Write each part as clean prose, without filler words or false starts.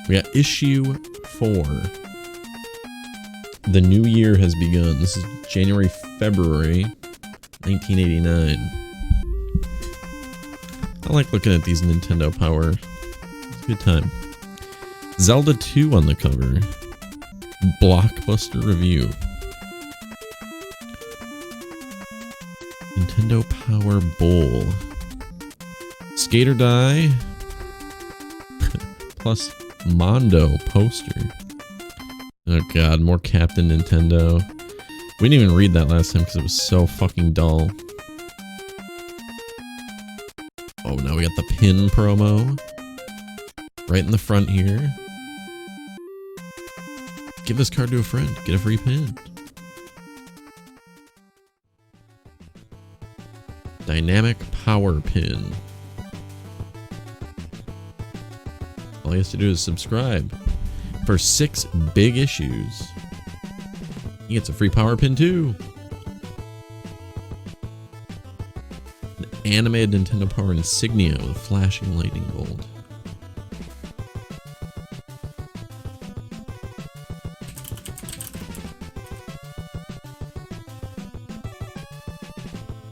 We got issue 4. The new year has begun. This is January, February, 1989. I like looking at these Nintendo Power. It's a good time. Zelda 2 on the cover. Blockbuster review. Nintendo Power Bowl. Skater die. Plus Mondo poster. Oh god, more Captain Nintendo. We didn't even read that last time because it was so fucking dull. Oh, now we got the pin promo. Right in the front here. Give this card to a friend. Get a free pin. Dynamic Power Pin. All he has to do is subscribe. For 6 big issues. He gets a free power pin too. An animated Nintendo Power insignia with a flashing lightning bolt.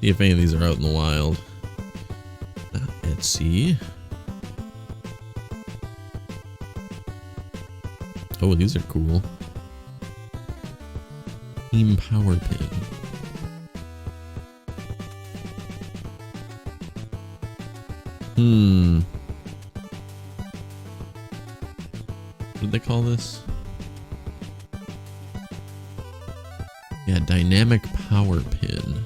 See if any of these are out in the wild. Etsy. Oh, these are cool. Team Power Pin. What did they call this? Yeah, Dynamic Power Pin.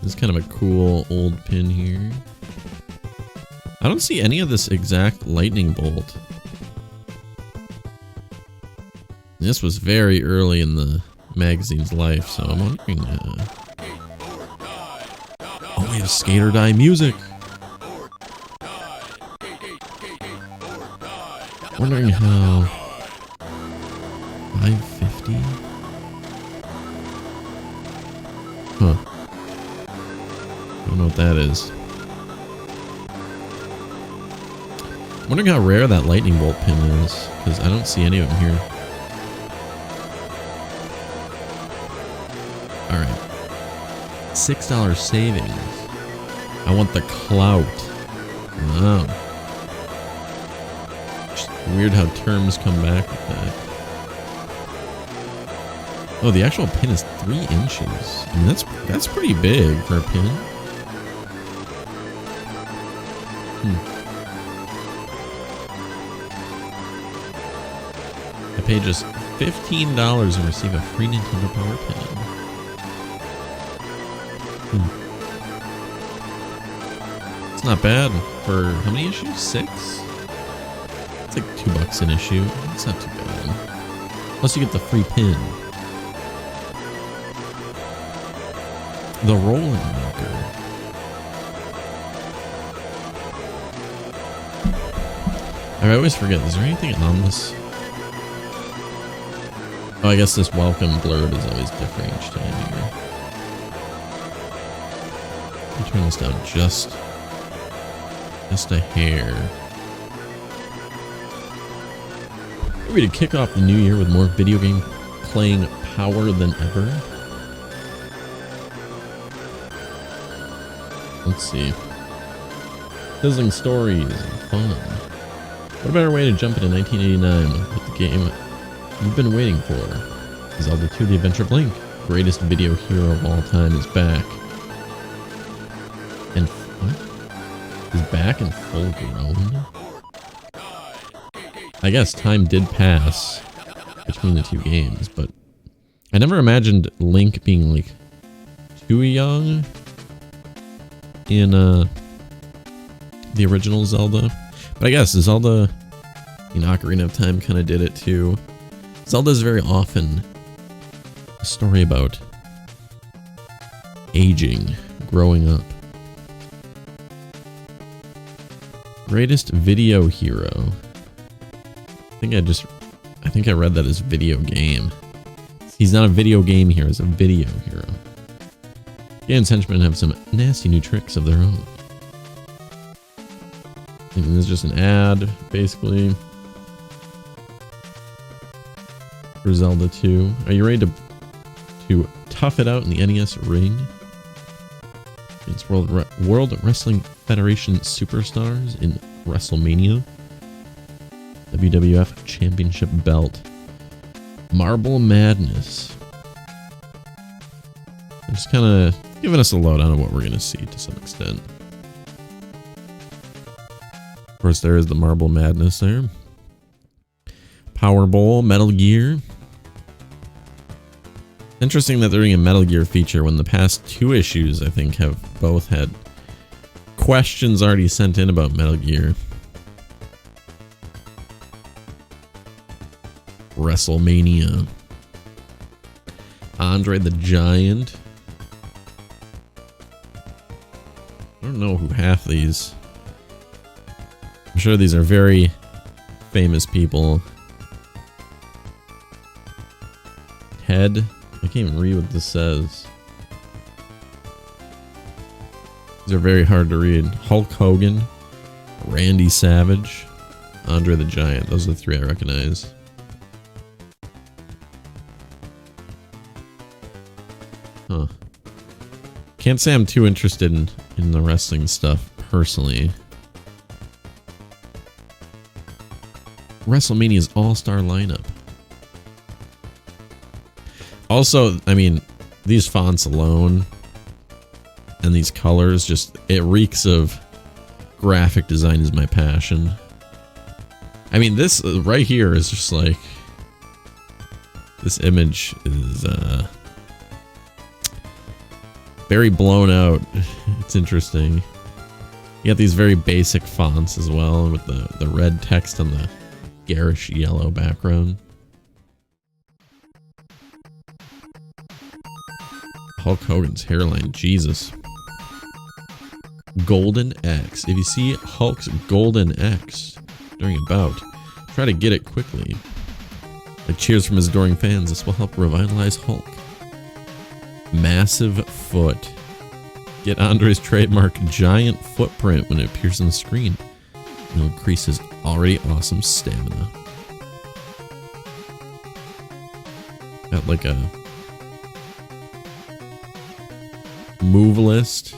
This is kind of a cool old pin here. I don't see any of this exact lightning bolt. This was very early in the magazine's life, so I'm wondering... Oh, we have Skater Die music! Wondering how... 550? Huh. I don't know what that is. I'm wondering how rare that lightning bolt pin is, because I don't see any of them here. Alright. $6 savings. I want the clout. Wow. Just weird how terms come back with that. Oh, the actual pin is 3 inches. I mean, that's pretty big for a pin. I paid just $15 and receive a free Nintendo Power Pin. It's not bad for how many issues? 6? It's like $2 an issue. It's not too bad. Plus you get the free pin. The Rolling Maker. I always forget, is there anything on this? Oh, I guess this welcome blurb is always different each time here. Let me turn this down just a hair. Ready to kick off the new year with more video game playing power than ever? Let's see. Sizzling stories and fun. What a better way to jump into 1989 with the game you've been waiting for? Zelda 2: The Adventure of Link, greatest video hero of all time, is back. And what? Is back and full grown? I guess time did pass between the 2 games, but I never imagined Link being like too young in the original Zelda. But I guess Zelda, Ocarina of Time kind of did it too. Zelda is very often a story about aging, growing up. Greatest video hero. I think I read that as video game. Let's He's not a video game hero, he's a video hero. Gaon's henchmen have some nasty new tricks of their own. And this is just an ad, basically. For Zelda 2. Are you ready to tough it out in the NES ring? It's World Wrestling Federation Superstars in WrestleMania. WWF Championship Belt. Marble Madness. They're just kind of giving us a lowdown of what we're going to see to some extent. Of course, there is the Marble Madness there. Power Bowl, Metal Gear. Interesting that they're doing a Metal Gear feature when the past 2 issues, I think, have both had questions already sent in about Metal Gear. WrestleMania. Andre the Giant. I don't know who half these. I'm sure these are very famous people. Ted. I can't even read what this says. These are very hard to read. Hulk Hogan. Randy Savage. Andre the Giant. Those are the 3 I recognize. Huh. Can't say I'm too interested in the wrestling stuff, personally. WrestleMania's all-star lineup. Also, I mean, these fonts alone and these colors, just, it reeks of graphic design is my passion. I mean, this right here is just like, this image is very blown out. It's interesting. You got these very basic fonts as well, with the red text on the garish yellow background. Hulk Hogan's hairline, Jesus. Golden X. If you see Hulk's Golden X during a bout, try to get it quickly. Like cheers from his adoring fans, this will help revitalize Hulk. Massive Foot. Get Andre's trademark giant footprint when it appears on the screen. It'll increase his already awesome stamina. Got like a move list.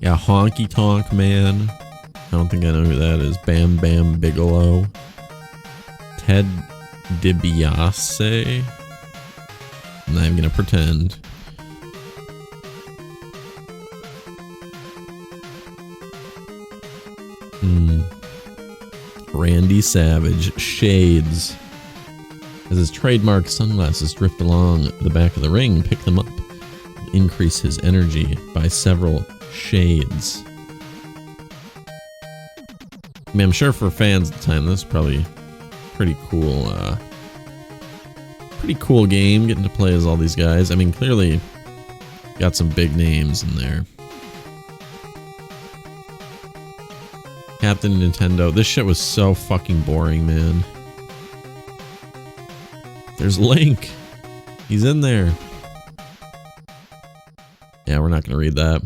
Yeah, Honky Tonk Man. I don't think I know who that is. Bam Bam Bigelow. Ted DiBiase. I'm not even gonna pretend. Randy Savage. Shades. As his trademark sunglasses drift along the back of the ring, pick them up. Increase his energy by several shades. I mean, I'm sure for fans at the time, this is probably pretty cool. Pretty cool game, getting to play as all these guys. I mean, clearly got some big names in there. Captain Nintendo. This shit was so fucking boring, man. There's Link. He's in there. Yeah, we're not going to read that.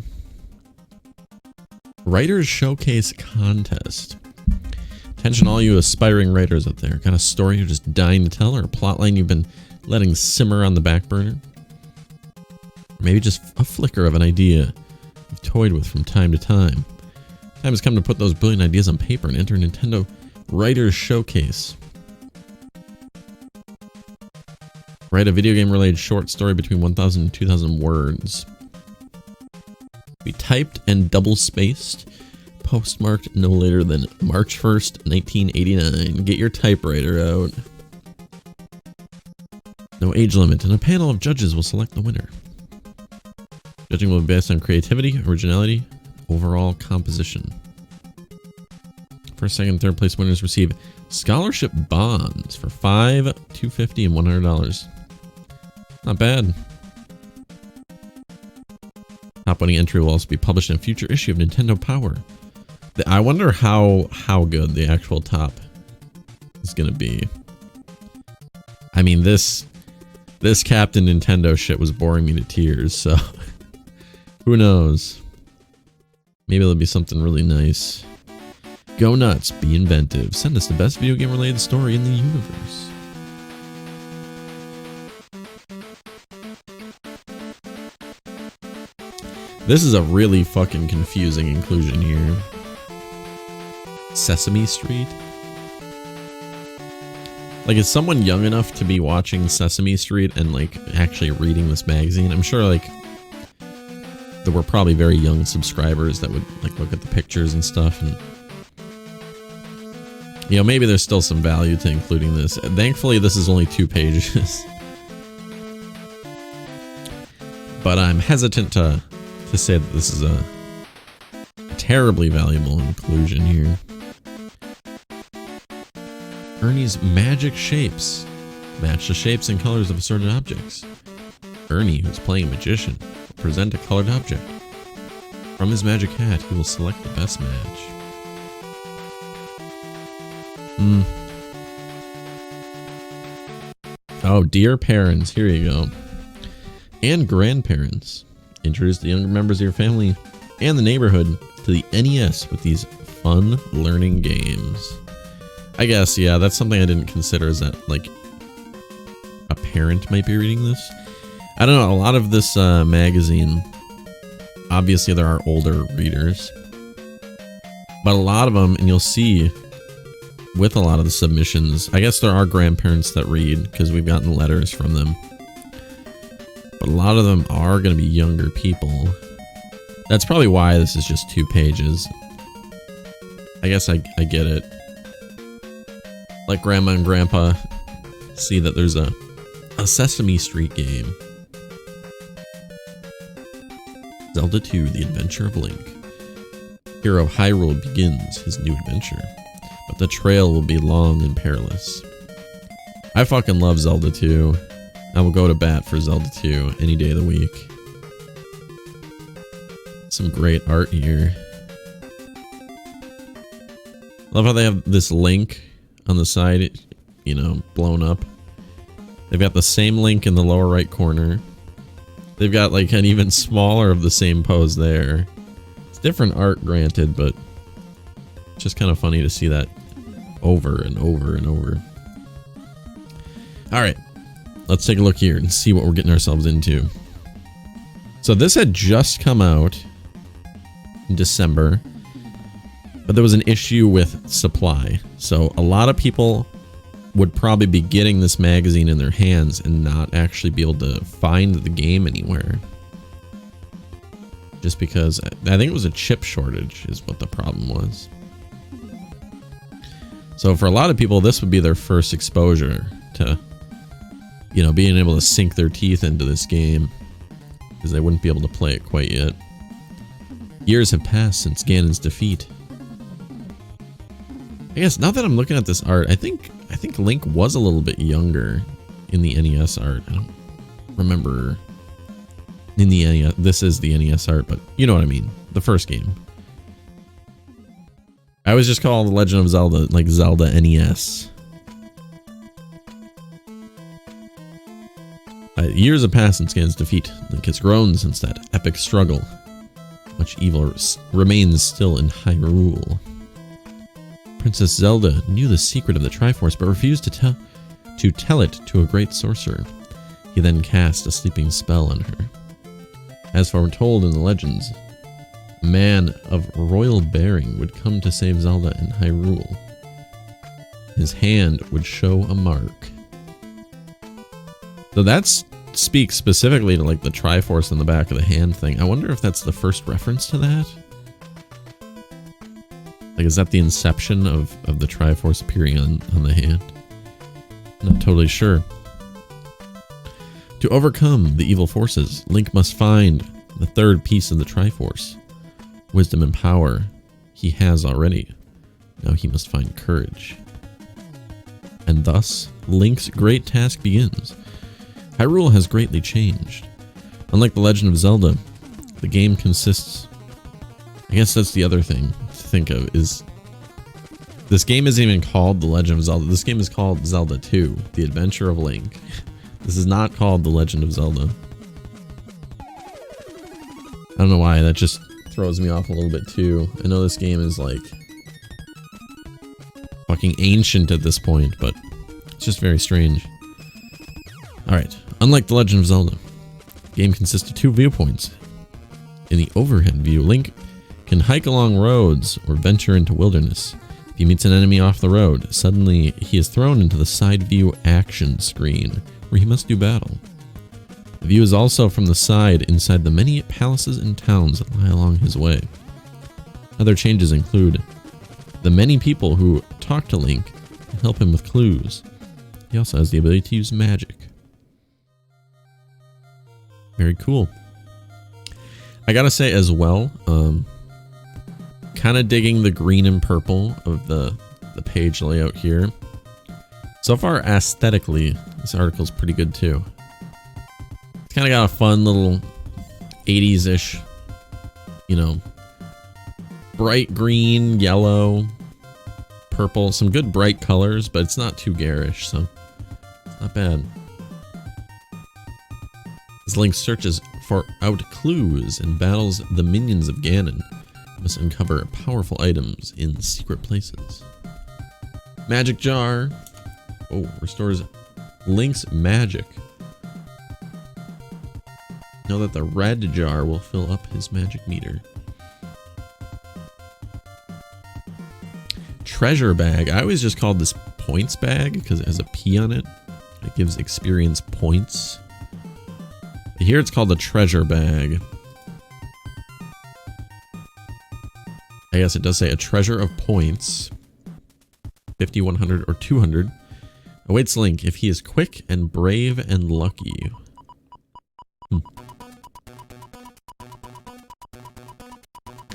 Writers Showcase Contest. Attention all you aspiring writers out there. Got a story you're just dying to tell, or a plotline you've been letting simmer on the back burner? Or maybe just a flicker of an idea you've toyed with from time to time. Time has come to put those brilliant ideas on paper and enter Nintendo Writers Showcase. Write a video game related short story between 1,000 and 2,000 words. Be typed and double spaced. Postmarked no later than March 1st, 1989. Get your typewriter out. No age limit, and a panel of judges will select the winner. Judging will be based on creativity, originality, overall composition. First, second, third place winners receive scholarship bonds for $5, $250, and $100. Not bad. Top winning entry will also be published in a future issue of Nintendo Power. I wonder how good the actual top is going to be. I mean, this This Captain Nintendo shit was boring me to tears, so who knows? Maybe it'll be something really nice. Go nuts, be inventive. Send us the best video game related story in the universe. This is a really fucking confusing inclusion here. Sesame Street? Like, is someone young enough to be watching Sesame Street and, like, actually reading this magazine? I'm sure, like, there were probably very young subscribers that would, like, look at the pictures and stuff, and... You know, maybe there's still some value to including this. Thankfully, this is only 2 pages. But I'm hesitant to say that this is a terribly valuable inclusion here. Ernie's magic shapes. Match the shapes and colors of assorted objects. Ernie, who's playing magician, will present a colored object. From his magic hat, he will select the best match. Oh, dear parents, here you go. And grandparents. Introduce the younger members of your family and the neighborhood to the NES with these fun learning games. I guess, yeah, that's something I didn't consider, is that, like, a parent might be reading this. I don't know, a lot of this magazine, obviously there are older readers, but a lot of them, and you'll see with a lot of the submissions, I guess there are grandparents that read, because we've gotten letters from them. But a lot of them are going to be younger people. That's probably why this is just 2 pages. I guess I get it. Like Grandma and Grandpa see that there's a Sesame Street game. Zelda 2, The Adventure of Link. Hero of Hyrule begins his new adventure, but the trail will be long and perilous. I fucking love Zelda 2. I will go to bat for Zelda 2 any day of the week. Some great art here. Love how they have this Link on the side, you know, blown up. They've got the same Link in the lower right corner. They've got like an even smaller of the same pose there. It's different art, granted, but it's just kind of funny to see that over and over and over. Alright, let's take a look here and see what we're getting ourselves into. So this had just come out in December, but there was an issue with supply. So a lot of people would probably be getting this magazine in their hands and not actually be able to find the game anywhere. Just because, I think it was a chip shortage is what the problem was. So for a lot of people, this would be their first exposure to, you know, being able to sink their teeth into this game, because they wouldn't be able to play it quite yet. Years have passed since Ganon's defeat. I guess now that I'm looking at this art, I think Link was a little bit younger in the NES art. I don't remember in the NES. This is the NES art, but you know what I mean. The first game. I always just call The Legend of Zelda like Zelda NES. Years have passed since Ganon's defeat. Link has grown since that epic struggle. Much evil remains still in Hyrule. Princess Zelda knew the secret of the Triforce, but refused to tell it to a great sorcerer. He then cast a sleeping spell on her. As foretold in the legends, a man of royal bearing would come to save Zelda in Hyrule. His hand would show a mark. So that speaks specifically to like the Triforce on the back of the hand thing. I wonder if that's the first reference to that. Like, is that the inception of the Triforce appearing on the hand? Not totally sure. To overcome the evil forces, Link must find the third piece of the Triforce. Wisdom and power he has already. Now he must find courage. And thus, Link's great task begins. Hyrule has greatly changed. Unlike The Legend of Zelda, the game consists... I guess that's the other thing to think of, is this game isn't even called The Legend of Zelda. This game is called Zelda 2, The Adventure of Link. This is not called The Legend of Zelda. I don't know why, that just throws me off a little bit too. I know this game is like fucking ancient at this point, but it's just very strange. Alright, unlike The Legend of Zelda, the game consists of 2 viewpoints. In the overhead view, Link can hike along roads or venture into wilderness. If he meets an enemy off the road, suddenly he is thrown into the side view action screen, where he must do battle. The view is also from the side inside the many palaces and towns that lie along his way. Other changes include the many people who talk to Link and help him with clues. He also has the ability to use magic. Very cool. I gotta say as well, kind of digging the green and purple of the page layout here. So far, aesthetically, this article's pretty good too. It's kind of got a fun little 80s-ish, you know, bright green, yellow, purple, some good bright colors, but it's not too garish, so it's not bad. As Link searches out clues and battles the minions of Ganon, he must uncover powerful items in secret places. Magic Jar. Oh, restores Link's magic. Know that the red jar will fill up his magic meter. Treasure bag. I always just called this points bag because it has a P on it. It gives experience points. Here it's called a treasure bag. I guess it does say a treasure of points. 50, 100, or 200. Awaits Link if he is quick and brave and lucky.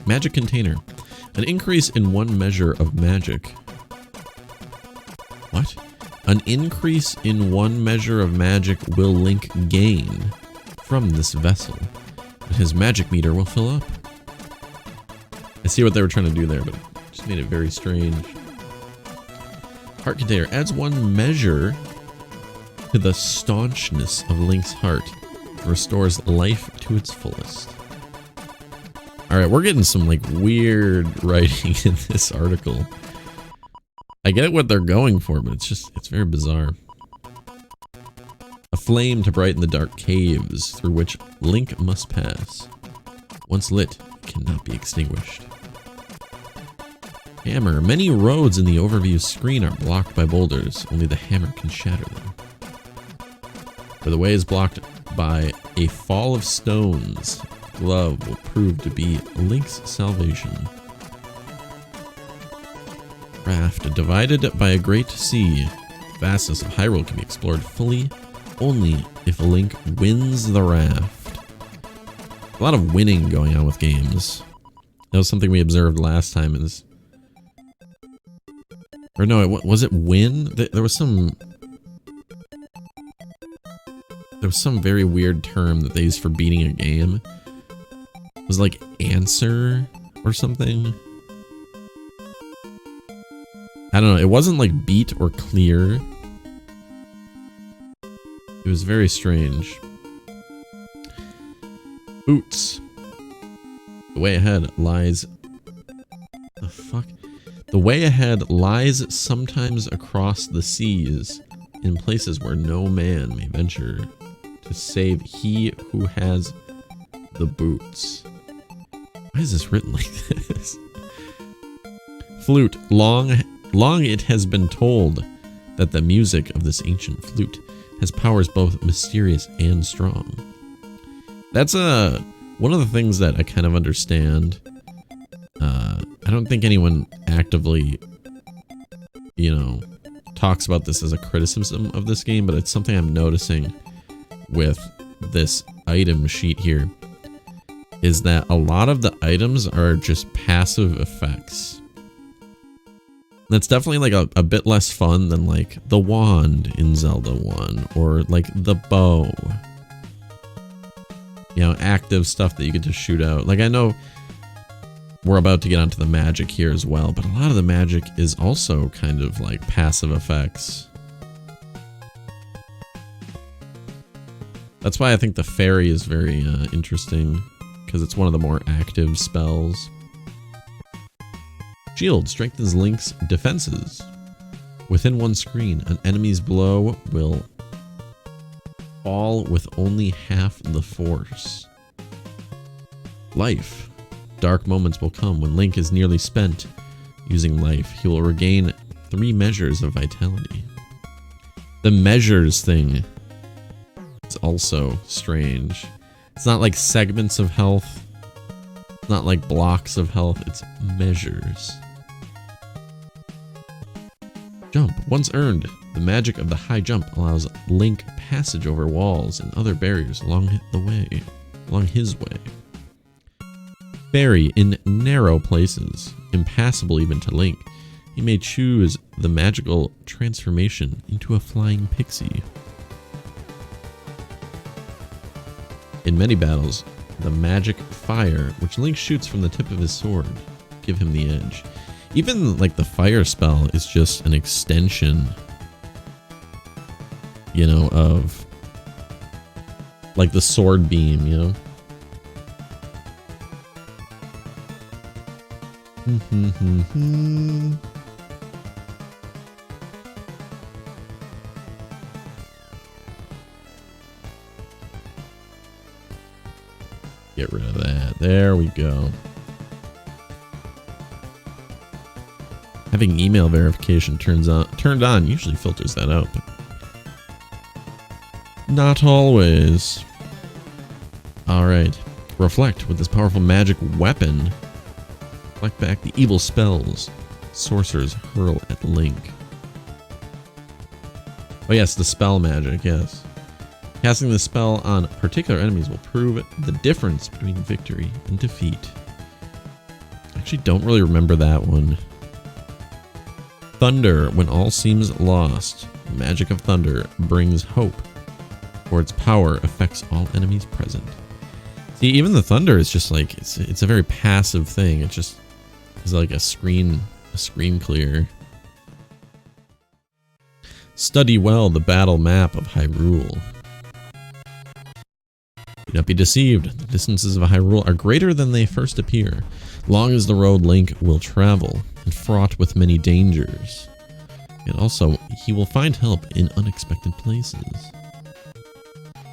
Magic container. An increase in 1 measure of magic. What? An increase in 1 measure of magic will Link gain from this vessel, and his magic meter will fill up. I see what they were trying to do there, but it just made it very strange. Heart container adds 1 measure to the staunchness of Link's heart. Restores life to its fullest. Alright, we're getting some like weird writing in this article. I get what they're going for, but it's very bizarre. A flame to brighten the dark caves through which Link must pass. Once lit, it cannot be extinguished. Hammer. Many roads in the overview screen are blocked by boulders. Only the hammer can shatter them. For the way is blocked by a fall of stones. Glove will prove to be Link's salvation. Raft. Divided by a great sea. The vastness of Hyrule can be explored fully only if Link wins the raft. A lot of winning going on with games. That was something we observed last time. Or no, was it win? There was some very weird term that they used for beating a game. It was like answer or something. I don't know. It wasn't like beat or clear. It was very strange. Boots. The way ahead lies... The fuck? The way ahead lies sometimes across the seas, in places where no man may venture, to save he who has the boots. Why is this written like this? Flute. Long it has been told that the music of this ancient flute has powers both mysterious and strong. That's one of the things that I kind of understand. I don't think anyone actively, you know, talks about this as a criticism of this game, but it's something I'm noticing with this item sheet here, is that a lot of the items are just passive effects. That's definitely like a bit less fun than like the wand in Zelda 1 or like the bow. You know, active stuff that you get to shoot out. Like I know we're about to get onto the magic here as well, but a lot of the magic is also kind of like passive effects. That's why I think the fairy is very interesting, because it's one of the more active spells. Shield strengthens Link's defenses. Within one screen, an enemy's blow will fall with only half the force. Life. Dark moments will come when Link is nearly spent using life. He will regain 3 measures of vitality. The measures thing is also strange. It's not like segments of health. It's not like blocks of health. It's measures. Jump. Once earned, the magic of the high jump allows Link passage over walls and other barriers along his way. Fairy in narrow places, impassable even to Link. He may choose the magical transformation into a flying pixie. In many battles, the magic fire, which Link shoots from the tip of his sword, give him the edge. Even like the fire spell is just an extension, you know, of like the sword beam, you know? Get rid of that. There we go. Having email verification turned on usually filters that out, but not always. Alright. Reflect with this powerful magic weapon. Reflect back the evil spells sorcerers hurl at Link. Oh yes, the spell magic, yes. Casting the spell on particular enemies will prove the difference between victory and defeat. I actually don't really remember that one. Thunder. When all seems lost, the magic of thunder brings hope, for its power affects all enemies present. See, even the thunder is just like, it's a very passive thing. It just is like a screen clear. Study well the battle map of Hyrule. Do not be deceived. The distances of Hyrule are greater than they first appear. Long is the road Link will travel, and fraught with many dangers. And also, he will find help in unexpected places.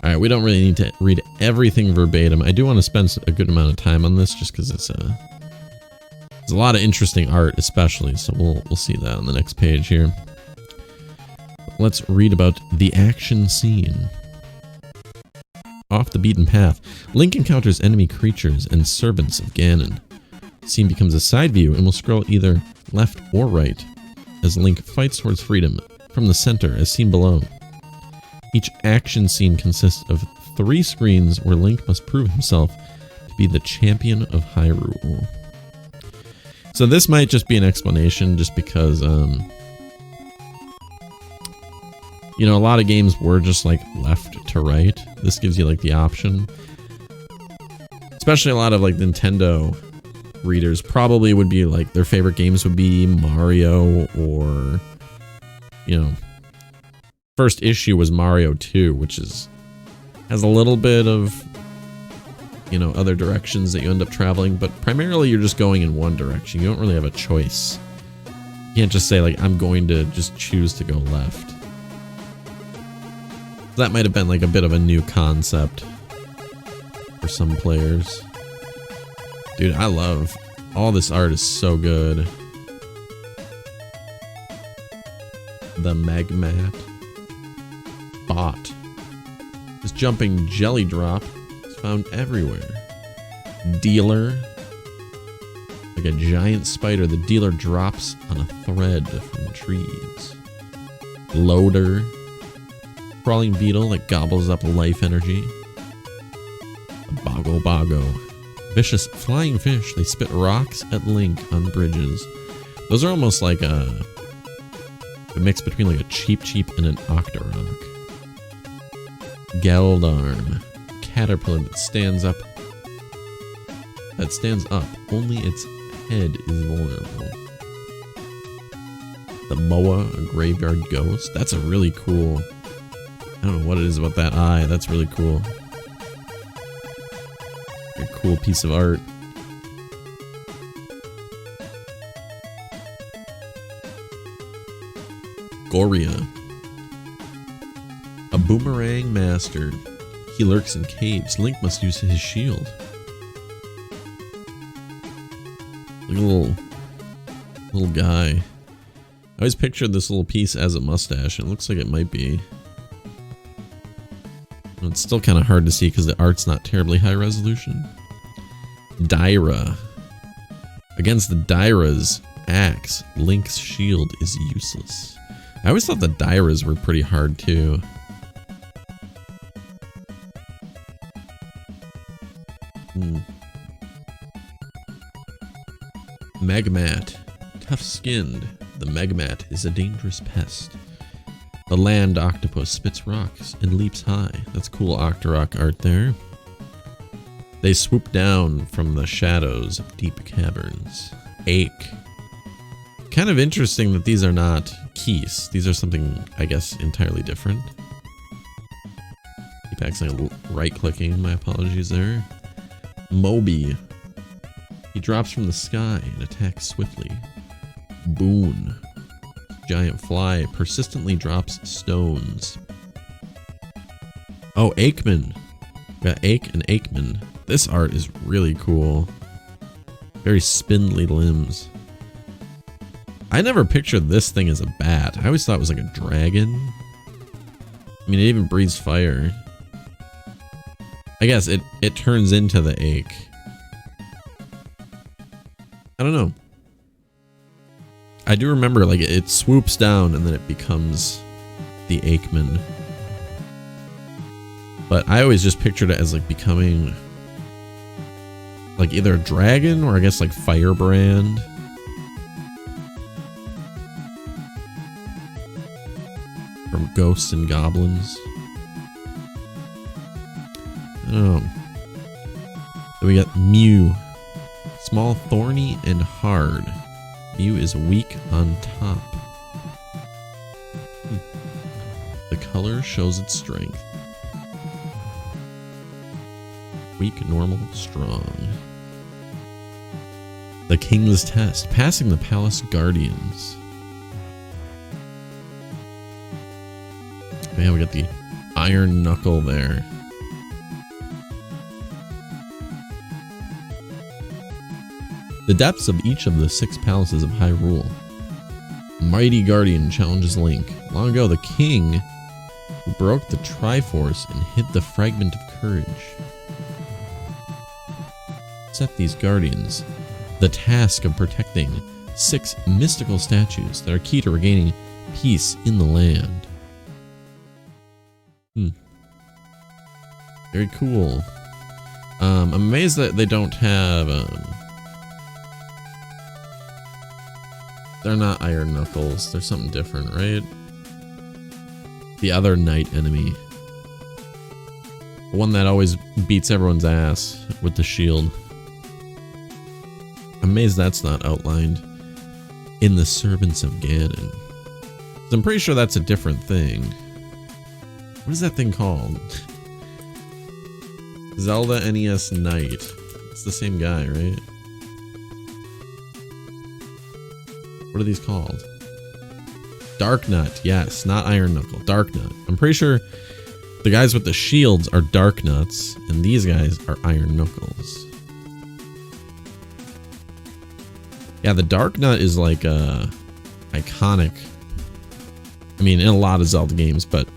Alright, we don't really need to read everything verbatim. I do want to spend a good amount of time on this, just because it's there's a lot of interesting art, especially, so we'll see that on the next page here. Let's read about the action scene. Off the beaten path, Link encounters enemy creatures and servants of Ganon. The scene becomes a side view and will scroll either left or right as Link fights towards freedom from the center as seen below. Each action scene consists of 3 screens where Link must prove himself to be the champion of Hyrule. So this might just be an explanation just because, you know, a lot of games were just like left to right. This gives you like the option. Especially a lot of like Nintendo readers probably would be like, their favorite games would be Mario or, you know, first issue was Mario 2, which has a little bit of, you know, other directions that you end up traveling, but primarily you're just going in one direction. You don't really have a choice. You can't just say like, I'm going to just choose to go left. That might have been like a bit of a new concept for some players. Dude, I love all this art is so good. The Magmat bot. This jumping jelly drop is found everywhere. Dealer. Like a giant spider, the dealer drops on a thread from trees. Loader. Crawling beetle that gobbles up life energy. A Boggle Boggo. Vicious flying fish. They spit rocks at Link on bridges. Those are almost like a mix between like a Cheep Cheep and an Octorok. Geldarm. Caterpillar that stands up. Only its head is vulnerable. The Moa, a graveyard ghost. That's a really cool I don't know what it is about that eye. That's really cool. Very cool piece of art. Goria. A boomerang master. He lurks in caves. Link must use his shield. Like a little guy. I always pictured this little piece as a mustache, and it looks like it might be. It's still kind of hard to see because the art's not terribly high resolution. Daira. Against the Daira's axe, Link's shield is useless. I always thought the Dairas were pretty hard too. Magmat. Tough-skinned, the Magmat is a dangerous pest. The land octopus spits rocks and leaps high. That's cool Octorok art there. They swoop down from the shadows of deep caverns. Ache. Kind of interesting that these are not keys. These are something, I guess, entirely different. Keep accidentally right-clicking. My apologies there. Moby. He drops from the sky and attacks swiftly. Boon. Giant fly persistently drops stones. Oh, Aikman. We got Ache and Aikman. This art is really cool. Very spindly limbs. I never pictured this thing as a bat. I always thought it was like a dragon. I mean, it even breathes fire. I guess it turns into the Ache. I don't know. I do remember, like, it swoops down and then it becomes the Aikman. But I always just pictured it as, like, becoming, like, either a dragon or I guess, like, Firebrand. From Ghosts and Goblins. Oh. Then we got Mew. Small, thorny, and hard. Mew is weak on top. The color shows its strength. Weak, normal, strong. The King's Test. Passing the Palace Guardians. Yeah, we got the Iron Knuckle there. The depths of each of the 6 palaces of Hyrule. Mighty Guardian challenges Link. Long ago, the king who broke the Triforce and hid the Fragment of Courage set these guardians the task of protecting 6 mystical statues that are key to regaining peace in the land. Very cool. I'm amazed that they don't have... they're not Iron Knuckles. They're something different, right? The other knight enemy. The one that always beats everyone's ass with the shield. I'm amazed that's not outlined in the Servants of Ganon. I'm pretty sure that's a different thing. What is that thing called? Zelda NES Knight. It's the same guy, right? What are these called? Dark Nut. Yes, not Iron Knuckle. Dark Nut. I'm pretty sure the guys with the shields are Dark Nuts, and these guys are Iron Knuckles. Yeah, the Dark Nut is like iconic. I mean, in a lot of Zelda games, but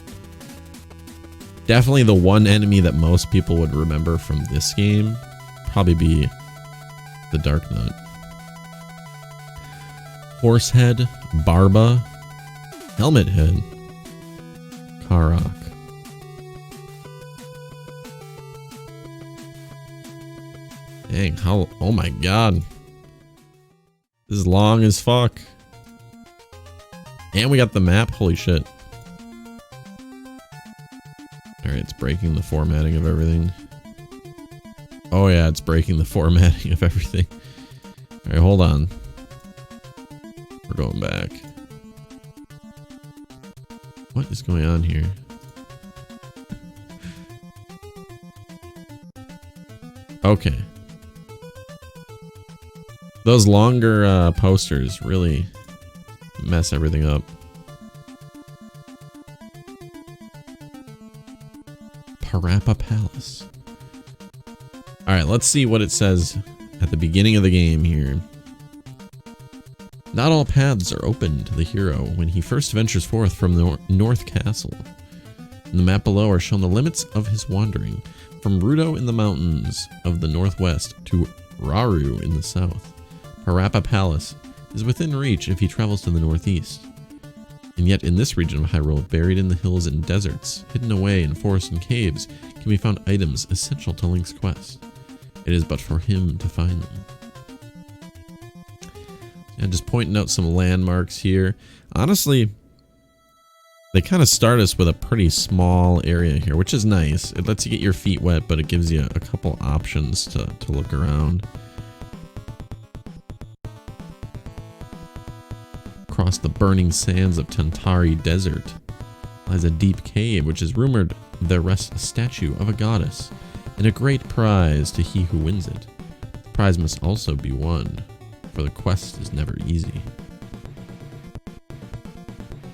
definitely the one enemy that most people would remember from this game probably be the Dark Nut. Horsehead, Barba, Helmet Head, Karak. Dang, how, oh my god. This is long as fuck. And we got the map, holy shit. Alright, it's breaking the formatting of everything. Oh yeah, it's breaking the formatting of everything. Alright, hold on. We're going back. What is going on here? Okay. Those longer posters really mess everything up. Parappa Palace. Alright, let's see what it says at the beginning of the game here. Not all paths are open to the hero when he first ventures forth from the North Castle. In the map below are shown the limits of his wandering, from Rudo in the mountains of the northwest to Rauru in the south. Parappa Palace is within reach if he travels to the northeast. And yet in this region of Hyrule, buried in the hills and deserts, hidden away in forests and caves, can be found items essential to Link's quest. It is but for him to find them. And just pointing out some landmarks here. Honestly, they kind of start us with a pretty small area here, which is nice. It lets you get your feet wet, but it gives you a couple options to look around. Across the burning sands of Tantari Desert lies a deep cave, which is rumored there rests a statue of a goddess, and a great prize to he who wins it. The prize must also be won, for the quest is never easy.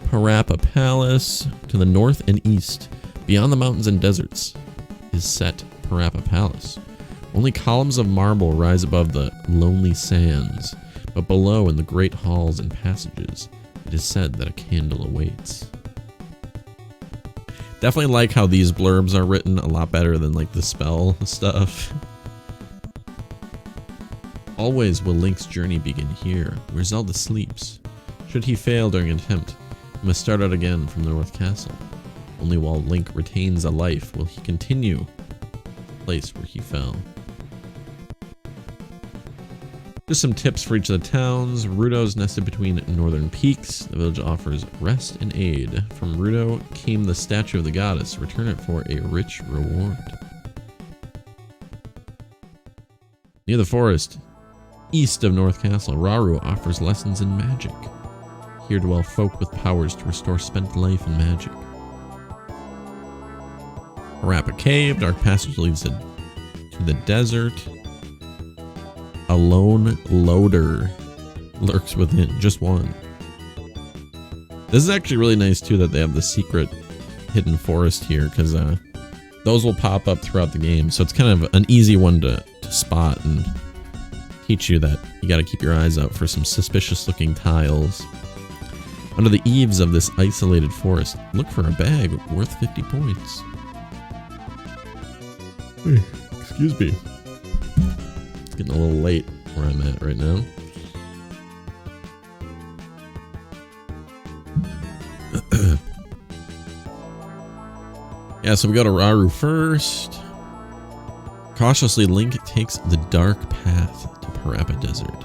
Parappa Palace. To the north and east, beyond the mountains and deserts, is set Parappa Palace. Only columns of marble rise above the lonely sands, but below in the great halls and passages, it is said that a candle awaits. Definitely like how these blurbs are written a lot better than like the spell stuff. Always will Link's journey begin here, where Zelda sleeps. Should he fail during an attempt, he must start out again from the North Castle. Only while Link retains a life will he continue the place where he fell. Just some tips for each of the towns. Rudo's nested between northern peaks. The village offers rest and aid. From Rudo came the statue of the goddess. Return it for a rich reward. Near the forest, east of North Castle, Rauru offers lessons in magic. Here dwell folk with powers to restore spent life and magic. Parappa Cave, dark passage leads to the desert. A lone loader lurks within, just one. This is actually really nice too that they have the secret hidden forest here, because those will pop up throughout the game. So it's kind of an easy one to spot and teach you that you got to keep your eyes out for some suspicious looking tiles. Under the eaves of this isolated forest, look for a bag worth 50 points. Hey, excuse me. It's getting a little late where I'm at right now. Yeah, so we go to Rauru first. Cautiously, Link takes the dark path to Parappa Desert.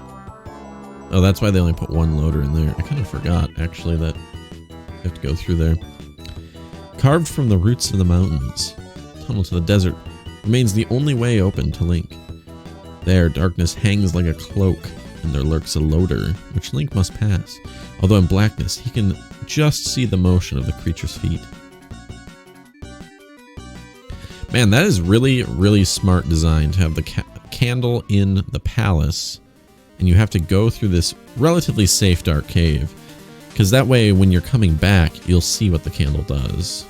Oh, that's why they only put one loader in there. I kind of forgot, actually, that you have to go through there. Carved from the roots of the mountains, tunnel to the desert remains the only way open to Link. There, darkness hangs like a cloak, and there lurks a loader, which Link must pass. Although in blackness, he can just see the motion of the creature's feet. Man, that is really, really smart design to have the candle in the palace, and you have to go through this relatively safe dark cave, because that way when you're coming back, you'll see what the candle does.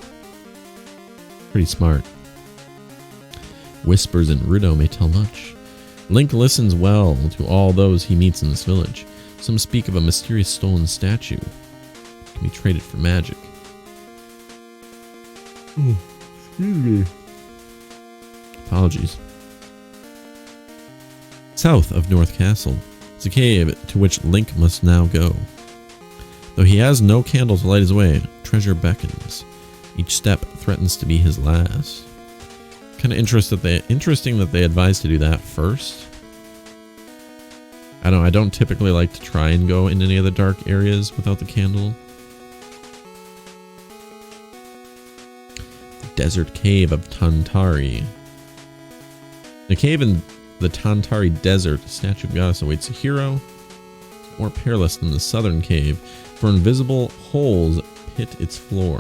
Pretty smart. Whispers in Rudo may tell much. Link listens well to all those he meets in this village. Some speak of a mysterious stolen statue. It can be traded for magic. Oh, excuse me. Apologies. South of North Castle is a cave to which Link must now go. Though he has no candle to light his way, treasure beckons. Each step threatens to be his last. Kind of interesting that they advise to do that first. I don't know, I don't typically like to try and go in any of the dark areas without the candle. The Desert Cave of Tantari. In a cave in the Tantari Desert, a statue of goddess awaits a hero. More perilous than the southern cave, for invisible holes pit its floor.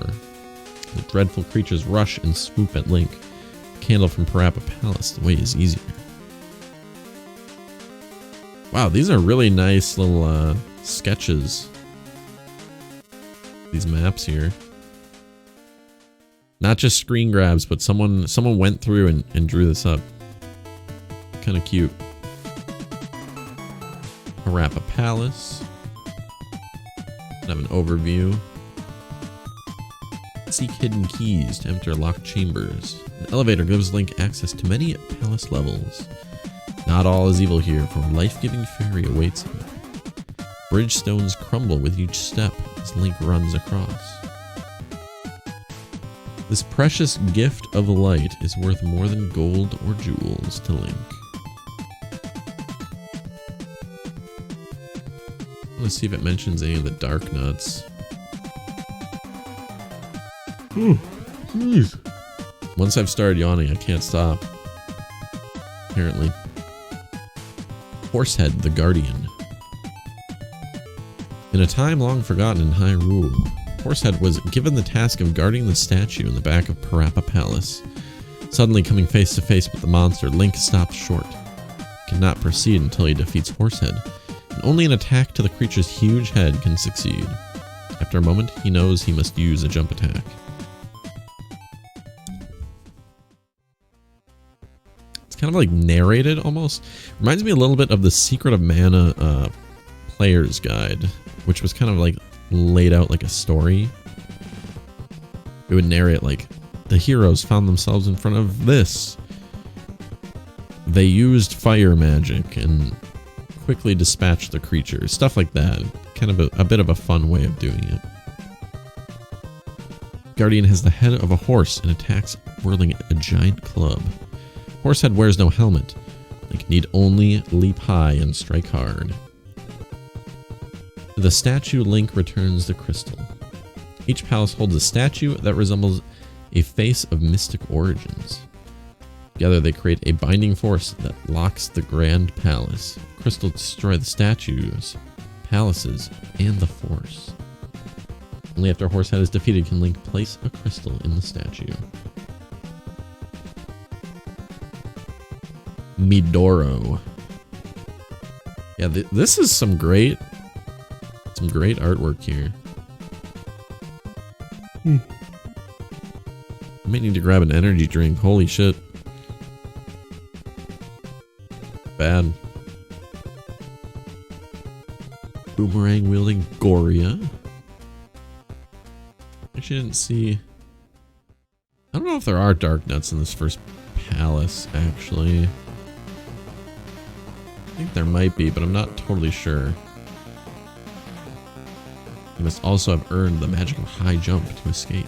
The dreadful creatures rush and swoop at Link. The candle from Parappa Palace, the way is easier. Wow, these are really nice little sketches. These maps here. Not just screen grabs, but someone went through and drew this up. Kind of cute. Parappa Palace. Have an overview. Seek hidden keys to enter locked chambers. An elevator gives Link access to many palace levels. Not all is evil here, for a life-giving fairy awaits him. Bridge stones crumble with each step as Link runs across. This precious gift of light is worth more than gold or jewels to Link. Let's see if it mentions any of the dark nuts. Jeez. Once I've started yawning, I can't stop. Apparently. Horsehead, the Guardian. In a time long forgotten in Hyrule, Horsehead was given the task of guarding the statue in the back of Parappa Palace. Suddenly coming face to face with the monster, Link stops short. He cannot proceed until he defeats Horsehead, and only an attack to the creature's huge head can succeed. After a moment, he knows he must use a jump attack. It's kind of like narrated almost. Reminds me a little bit of the Secret of Mana player's guide, which was kind of like laid out like a story. It would narrate like, the heroes found themselves in front of this. They used fire magic and quickly dispatched the creature. Stuff like that. Kind of a bit of a fun way of doing it. Guardian has the head of a horse and attacks whirling a giant club. Horsehead wears no helmet. Link need only leap high and strike hard. To the statue, Link returns the crystal. Each palace holds a statue that resembles a face of mystic origins. Together they create a binding force that locks the Grand Palace. Crystals destroy the statues, palaces, and the force. Only after Horsehead is defeated can Link place a crystal in the statue. Midoro. Yeah, this is some great artwork here. I might need to grab an energy drink. Holy shit. Bad. Boomerang wielding Goria. Actually didn't see. I don't know if there are dark nuts in this first palace, actually. I think there might be, but I'm not totally sure. You must also have earned the magic of high jump to escape.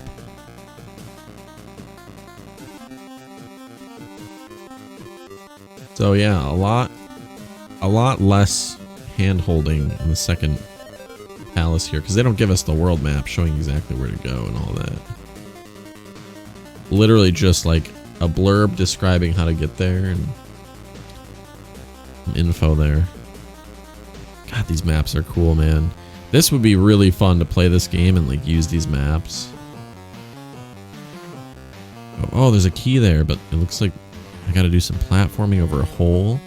So yeah, a lot less hand-holding in the second palace here, because they don't give us the world map showing exactly where to go and all that. Literally just like a blurb describing how to get there and some info there. God, these maps are cool, man. This would be really fun to play this game and like use these maps. Oh, there's a key there, but it looks like I gotta do some platforming over a hole.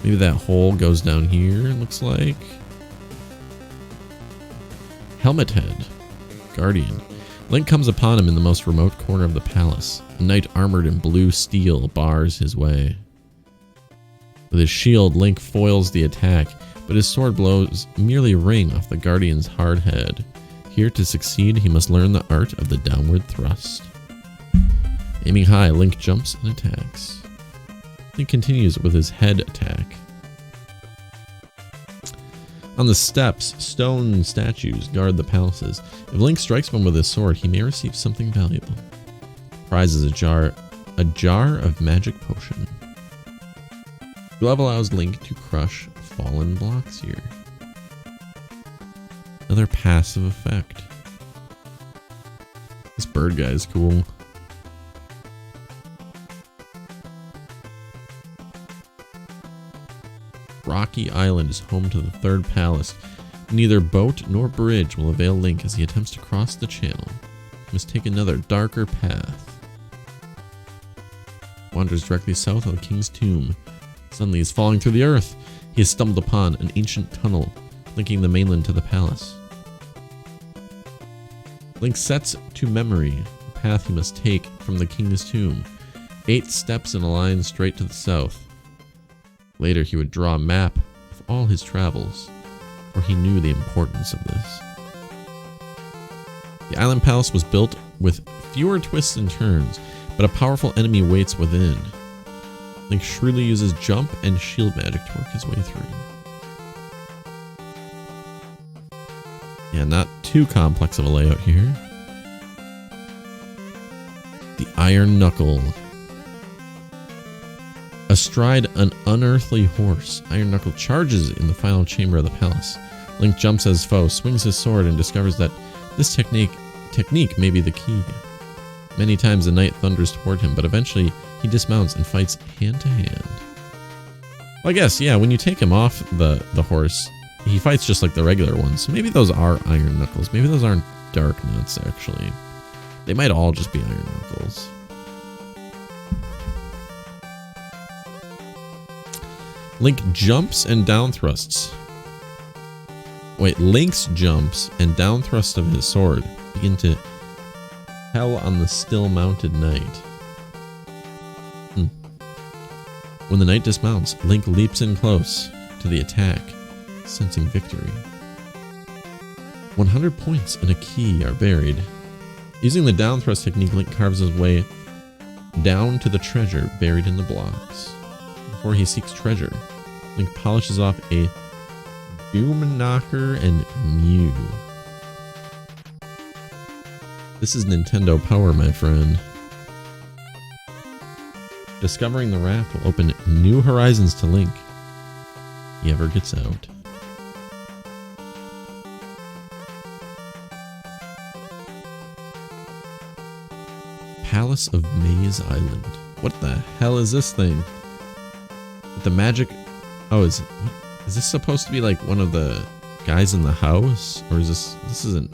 Maybe that hole goes down here, it looks like. Helmet Head, Guardian. Link comes upon him in the most remote corner of the palace. A knight armored in blue steel bars his way. With his shield, Link foils the attack, but his sword blows merely ring off the Guardian's hard head. Here to succeed, he must learn the art of the downward thrust. Aiming high, Link jumps and attacks. Link continues with his head attack. On the steps, stone statues guard the palaces. If Link strikes one with his sword, he may receive something valuable. The prize is a jar of magic potion. Glove allows Link to crush fallen blocks here. Another passive effect. This bird guy is cool. Rocky Island is home to the third palace. Neither boat nor bridge will avail Link as he attempts to cross the channel. He must take another darker path. Wanders directly south of the king's tomb. Suddenly he's falling through the earth. he has stumbled upon an ancient tunnel linking the mainland to the palace. Link sets to memory the path he must take from the king's tomb, 8 steps in a line straight to the south. Later, he would draw a map of all his travels, for he knew the importance of this. The island palace was built with fewer twists and turns, but a powerful enemy waits within. Link shrewdly uses jump and shield magic to work his way through. Yeah, not too complex of a layout here. The Iron Knuckle. Astride an unearthly horse, Iron Knuckle charges in the final chamber of the palace. Link jumps at his foe, swings his sword, and discovers that this technique may be the key. Many times the knight thunders toward him, but eventually he dismounts and fights hand to hand. Well, I guess, yeah, when you take him off the horse, he fights just like the regular ones. So maybe those are Iron Knuckles. Maybe those aren't Dark Nuts, actually. They might all just be Iron Knuckles. Link jumps and down thrusts. Wait, Link's jumps and down thrust of his sword begin to tell on the still mounted knight. When the knight dismounts, Link leaps in close to the attack, sensing victory. 100 points and a key are buried. Using the down thrust technique, Link carves his way down to the treasure buried in the blocks. Before he seeks treasure, Link polishes off a Doom Knocker and Mew. This is Nintendo power, my friend. Discovering the raft will open new horizons to Link. He ever gets out. Palace of Maze Island. What the hell is this thing? With the magic... Oh, is this supposed to be like one of the guys in the house? Or is this... This isn't...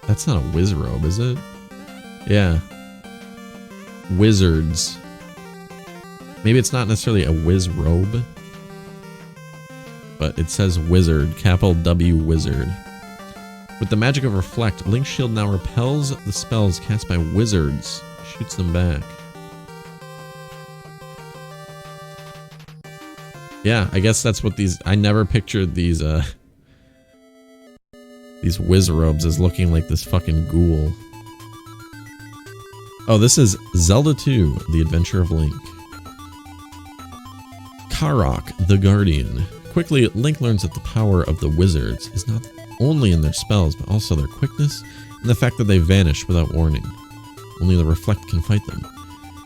That's not a Wizrobe, is it? Yeah. Wizards. Maybe it's not necessarily a Wizrobe, but it says Wizard, capital W Wizard. With the magic of Reflect, Link's shield now repels the spells cast by wizards, shoots them back. Yeah, I guess that's what these... I never pictured these Wizrobes as looking like this fucking ghoul. Oh, this is Zelda 2, The Adventure of Link. Karok, the Guardian. Quickly, Link learns that the power of the wizards is not only in their spells, but also their quickness and the fact that they vanish without warning. Only the Reflect can fight them.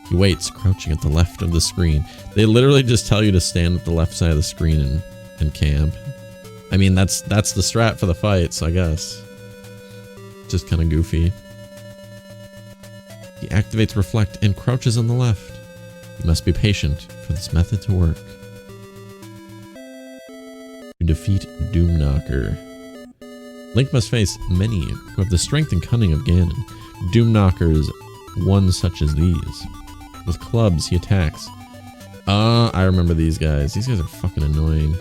He waits, crouching at the left of the screen. They literally just tell you to stand at the left side of the screen and camp. I mean, that's the strat for the fights, I guess. Just kind of goofy. He activates Reflect and crouches on the left. You must be patient for this method to work. To defeat Doom Knocker. Link must face many who have the strength and cunning of Ganon. Doom Knocker is one such as these. With clubs, he attacks. I remember these guys. These guys are fucking annoying.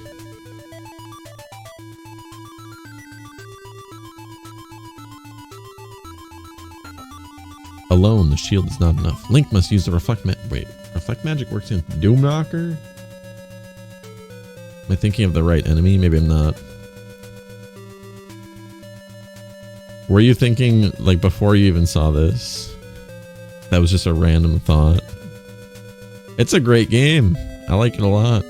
Alone, the shield is not enough. Link must use the Reflect Reflect magic works in Doom Knocker? Am I thinking of the right enemy? Maybe I'm not. Were you thinking, like, before you even saw this? That was just a random thought. It's a great game. I like it a lot.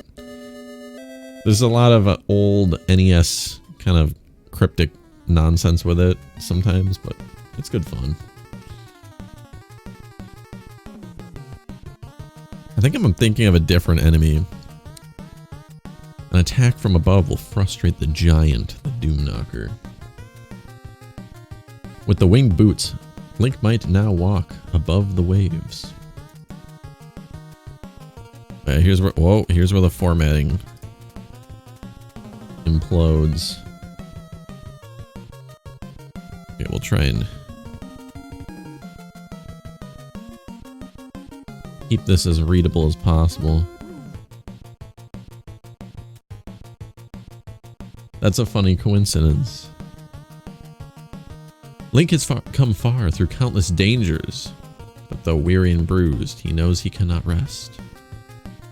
There's a lot of old NES kind of cryptic nonsense with it sometimes, but it's good fun. I think I'm thinking of a different enemy. An attack from above will frustrate the giant, the Doom Knocker. With the winged boots, Link might now walk above the waves. Here's where the formatting implodes. Okay, we'll try and keep this as readable as possible. That's a funny coincidence. Link has come far through countless dangers, but though weary and bruised, he knows he cannot rest.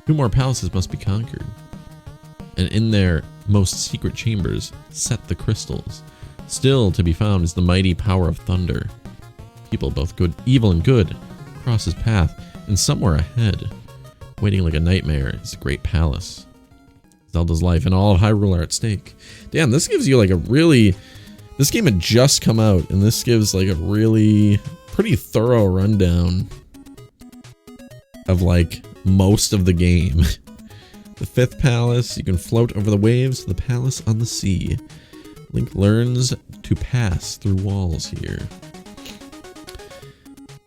2 more palaces must be conquered, and in their most secret chambers set the crystals. Still to be found is the mighty power of thunder. People, both good, evil and good, cross his path, and somewhere ahead, waiting like a nightmare, is the great palace. Zelda's life and all of Hyrule are at stake. Damn, this gives you like a really... This game had just come out, and this gives like a really pretty thorough rundown of like most of the game. The 5th palace, you can float over the waves to the palace on the sea. Link learns to pass through walls here.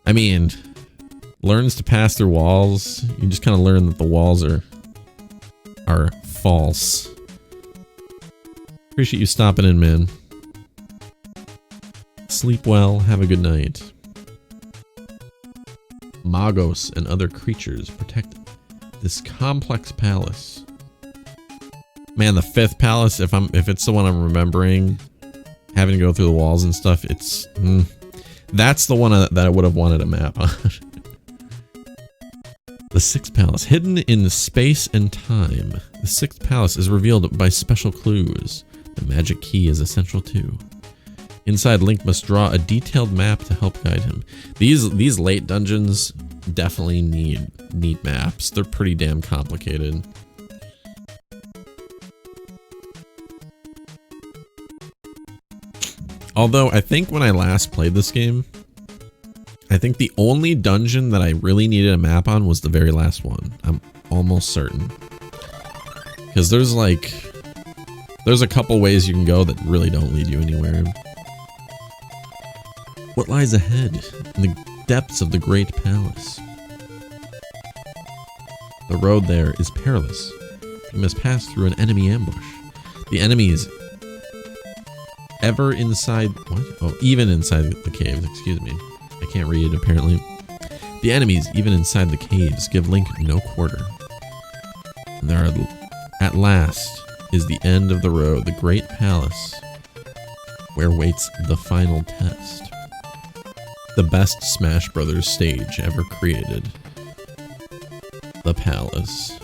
I mean, learns to pass through walls. You just kind of learn that the walls are false. Appreciate you stopping in, man. Sleep well, have a good night. Magos and other creatures protect this complex palace. Man, the 5th palace, if it's the one I'm remembering, having to go through the walls and stuff, it's that's the one that I would have wanted a map on. The 6th palace, hidden in space and time. The 6th palace is revealed by special clues. The magic key is essential too. Inside, Link must draw a detailed map to help guide him. These late dungeons definitely need maps. They're pretty damn complicated. Although, I think when I last played this game, I think the only dungeon that I really needed a map on was the very last one. I'm almost certain. Because there's a couple ways you can go that really don't lead you anywhere. What lies ahead in the depths of the Great Palace? The road there is perilous. You must pass through an enemy ambush. The enemies ever inside... What? Oh, even inside the caves, excuse me. I can't read, apparently. The enemies, even inside the caves, give Link no quarter. And there are, at last, is the end of the road, the Great Palace, where waits the final test. The best Smash Brothers stage ever created. The Palace.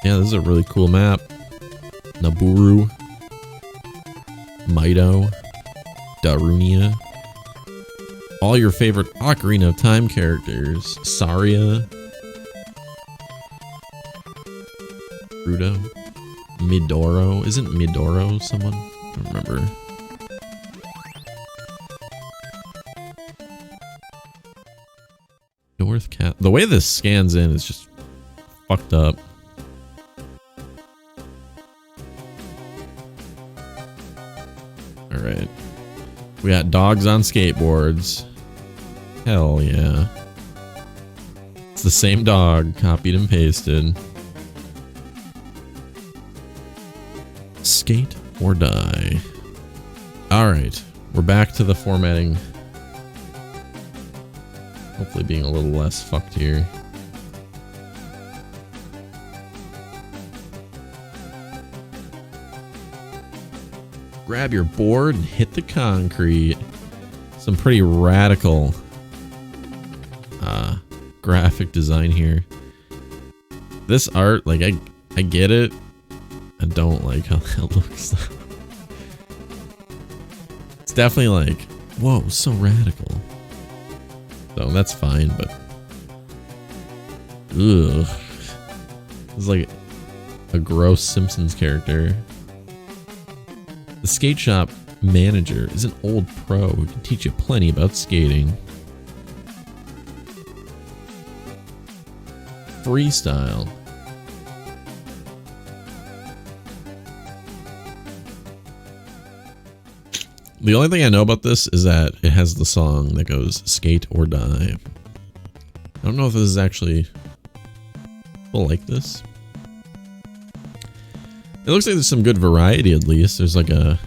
Yeah, this is a really cool map. Nabooru. Mido. Darunia. All your favorite Ocarina of Time characters. Saria. Rudo. Midoro. Isn't Midoro someone? I don't remember. North Cat. The way this scans in is just fucked up. Alright. We got dogs on skateboards. Hell yeah. It's the same dog, copied and pasted. Skate or die. Alright. We're back to the formatting. Hopefully being a little less fucked here. Grab your board and hit the concrete. Some pretty radical graphic design here. This art, like, I get it. I don't like how that looks. It's definitely like, whoa, so radical. So that's fine, but ugh. It's like a gross Simpsons character. The skate shop manager is an old pro who can teach you plenty about skating. Freestyle. The only thing I know about this is that it has the song that goes skate or die. I don't know if this is actually people like this. It looks like there's some good variety at least. There's like a,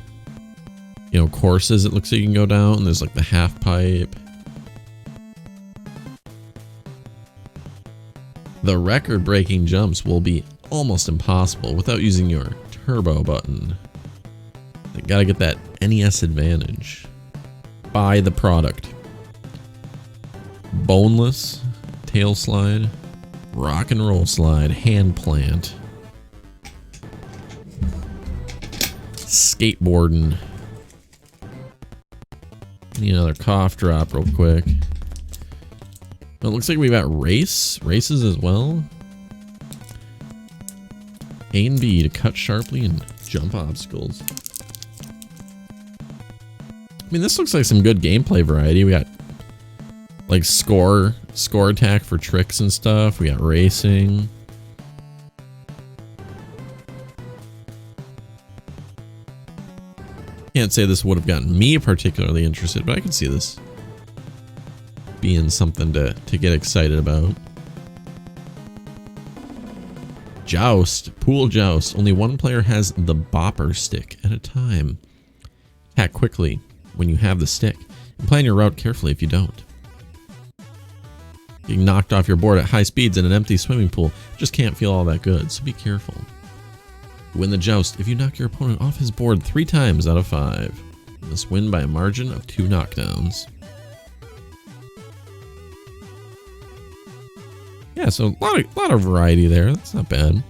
you know, courses it looks like you can go down. There's like the half pipe. The record-breaking jumps will be almost impossible without using your turbo button. You gotta get that NES advantage. Buy the product. Boneless, tail slide, rock and roll slide, hand plant, skateboarding. Need another cough drop real quick. Oh, it looks like we got races as well. A and B to cut sharply and jump obstacles. I mean, this looks like some good gameplay variety. We got like score attack for tricks and stuff. We got racing. Can't say this would have gotten me particularly interested, but I can see this being something to get excited about. Joust, pool joust. Only one player has the bopper stick at a time. Attack quickly when you have the stick, and plan your route carefully if you don't. Getting knocked off your board at high speeds in an empty swimming pool just can't feel all that good, so be careful. You win the joust if you knock your opponent off his board 3 times out of 5. You must win by a margin of 2 knockdowns. Yeah, so a lot of variety there. That's not bad.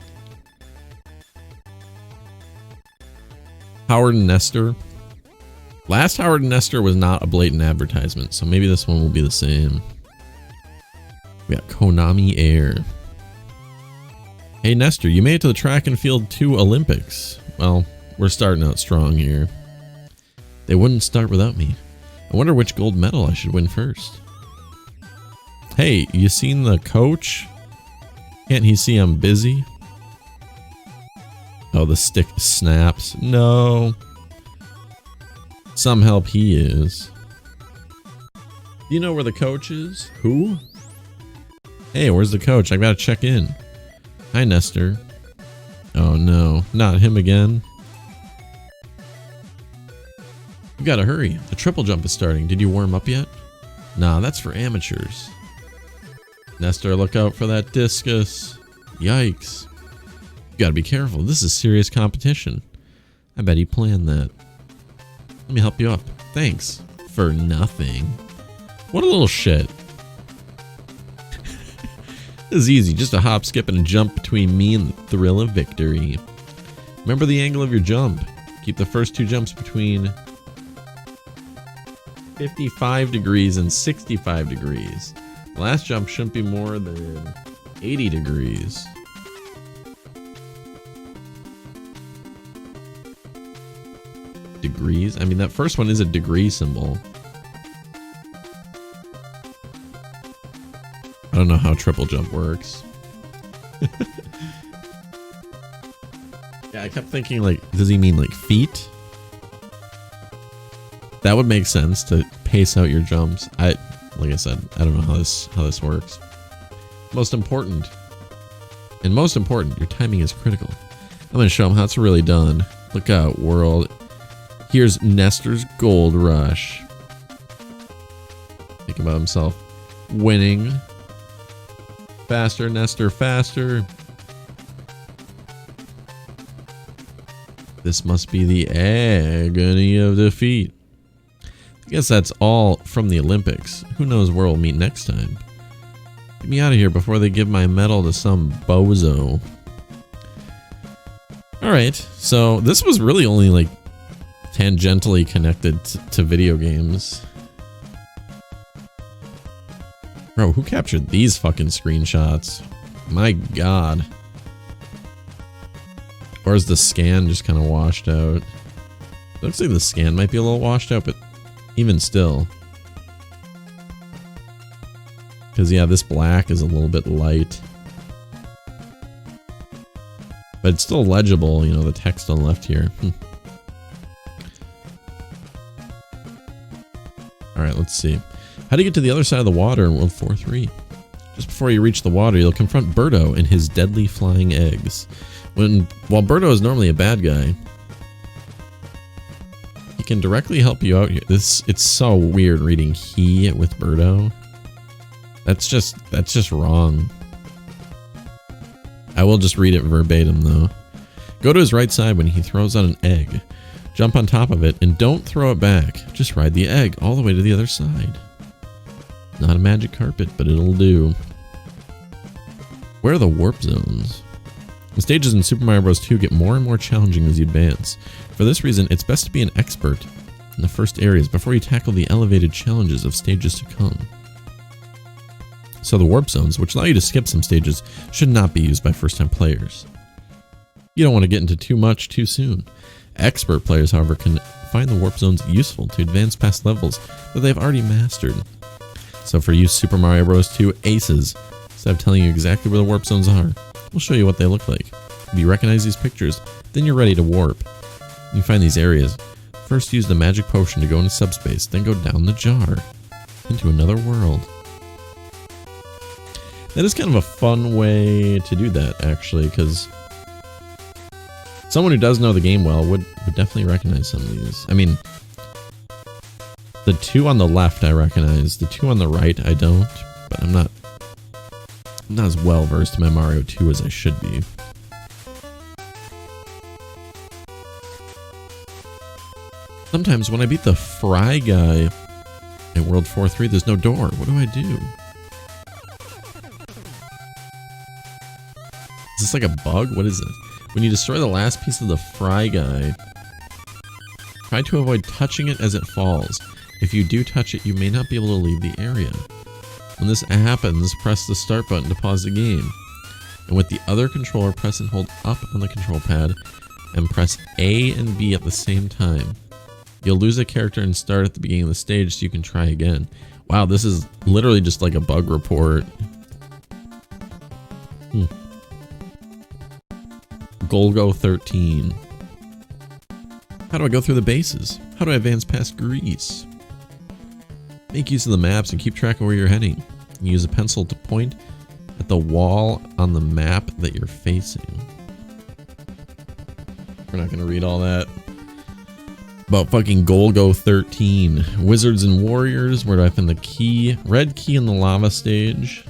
Howard and Nestor. Last Howard and Nestor was not a blatant advertisement, so maybe this one will be the same. We got Konami Air. Hey Nestor, you made it to the track and field 2 Olympics. Well, we're starting out strong here. They wouldn't start without me. I wonder which gold medal I should win first. Hey, you seen the coach? Can't he see I'm busy? Oh, the stick snaps. No. Some help he is. Do you know where the coach is? Who? Hey, where's the coach? I gotta check in. Hi, Nestor. Oh no, not him again. You gotta hurry. The triple jump is starting. Did you warm up yet? Nah, that's for amateurs. Nestor, look out for that discus. Yikes. You gotta be careful. This is serious competition. I bet he planned that. Let me help you up. Thanks. For nothing. What a little shit. This is easy. Just a hop, skip, and a jump between me and the thrill of victory. Remember the angle of your jump. Keep the first 2 jumps between 55 degrees and 65 degrees. The last jump shouldn't be more than 80 degrees. Degrees? I mean, that first one is a degree symbol. I don't know how triple jump works. Yeah, I kept thinking, like, does he mean like feet? That would make sense to pace out your jumps. Like I said, I don't know how this works. Most important, your timing is critical. I'm gonna show him how it's really done. Look out, world. Here's Nestor's Gold Rush. Think about himself winning. Faster, Nestor, faster. This must be the agony of defeat. I guess that's all from the Olympics. Who knows where we'll meet next time. Get me out of here before they give my medal to some bozo. Alright, so this was really only like tangentially connected to video games. Bro, who captured these fucking screenshots? My god. Or is the scan just kind of washed out? Looks like the scan might be a little washed out, but even still. Because yeah, this black is a little bit light. But it's still legible, you know, the text on the left here. Alright, let's see. How do you get to the other side of the water in World 4-3? Just before you reach the water, you'll confront Birdo and his deadly flying eggs. While Birdo is normally a bad guy, he can directly help you out here. It's so weird reading he with Birdo. That's just wrong. I will just read it verbatim though. Go to his right side when he throws out an egg. Jump on top of it and don't throw it back. Just ride the egg all the way to the other side. Not a magic carpet, but it'll do. Where are the warp zones? The stages in Super Mario Bros. 2 get more and more challenging as you advance. For this reason, it's best to be an expert in the first areas before you tackle the elevated challenges of stages to come. So the warp zones, which allow you to skip some stages, should not be used by first-time players. You don't want to get into too much too soon. Expert players, however, can find the warp zones useful to advance past levels that they've already mastered. So for you Super Mario Bros. 2 aces, instead of telling you exactly where the warp zones are, we'll show you what they look like. If you recognize these pictures, then you're ready to warp. When you find these areas, first use the magic potion to go into subspace, then go down the jar into another world. That is kind of a fun way to do that, actually, because someone who does know the game well would definitely recognize some of these. I mean, the two on the left I recognize, the two on the right I don't, but I'm not as well versed in my Mario 2 as I should be. Sometimes when I beat the Fry guy in World 4-3, there's no door. What do I do? Is this like a bug? What is this? When you destroy the last piece of the Fry guy, try to avoid touching it as it falls. If you do touch it, you may not be able to leave the area. When this happens, press the start button to pause the game. And with the other controller, press and hold up on the control pad and press A and B at the same time. You'll lose a character and start at the beginning of the stage so you can try again. Wow, this is literally just like a bug report. Golgo 13. How do I go through the bases? How do I advance past Grease? Make use of the maps and keep track of where you're heading. You use a pencil to point at the wall on the map that you're facing. We're not going to read all that. About fucking Golgo 13. Wizards and Warriors. Where do I find the key? Red key in the lava stage.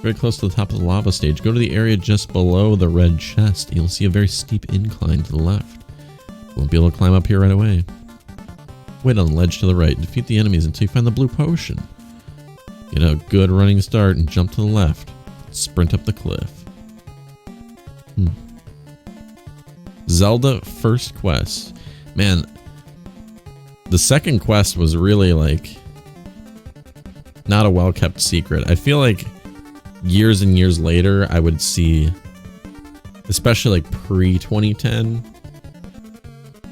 Very close to the top of the lava stage. Go to the area just below the red chest. You'll see a very steep incline to the left. You won't be able to climb up here right away. Wait on the ledge to the right. Defeat the enemies until you find the blue potion. Get a good running start and jump to the left. Sprint up the cliff. Zelda First Quest. Man, the second quest was really like not a well-kept secret. I feel like years and years later, I would see, especially like pre-2010,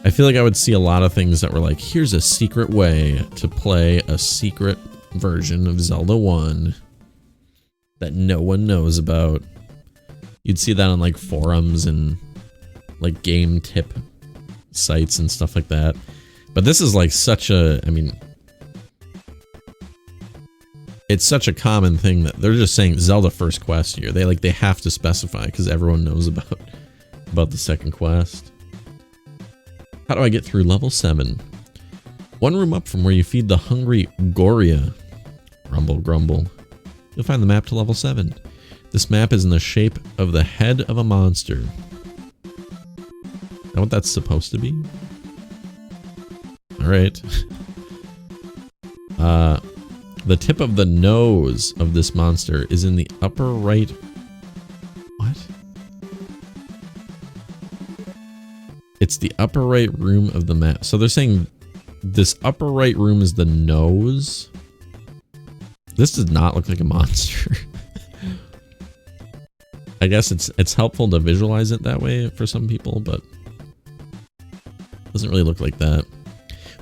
I feel like I would see a lot of things that were like, here's a secret way to play a secret version of Zelda 1 that no one knows about. You'd see that on like forums and like game tip sites and stuff like that. But this is like such a, I mean, it's such a common thing that they're just saying Zelda First Quest here. They have to specify because everyone knows about the second quest. How do I get through level 7? One room up from where you feed the hungry Goria. Rumble grumble. You'll find the map to level 7. This map is in the shape of the head of a monster. Know what that's supposed to be? Alright. The tip of the nose of this monster is in the upper right. What? It's the upper right room of the map. So they're saying this upper right room is the nose. This does not look like a monster. I guess it's helpful to visualize it that way for some people, but it doesn't really look like that.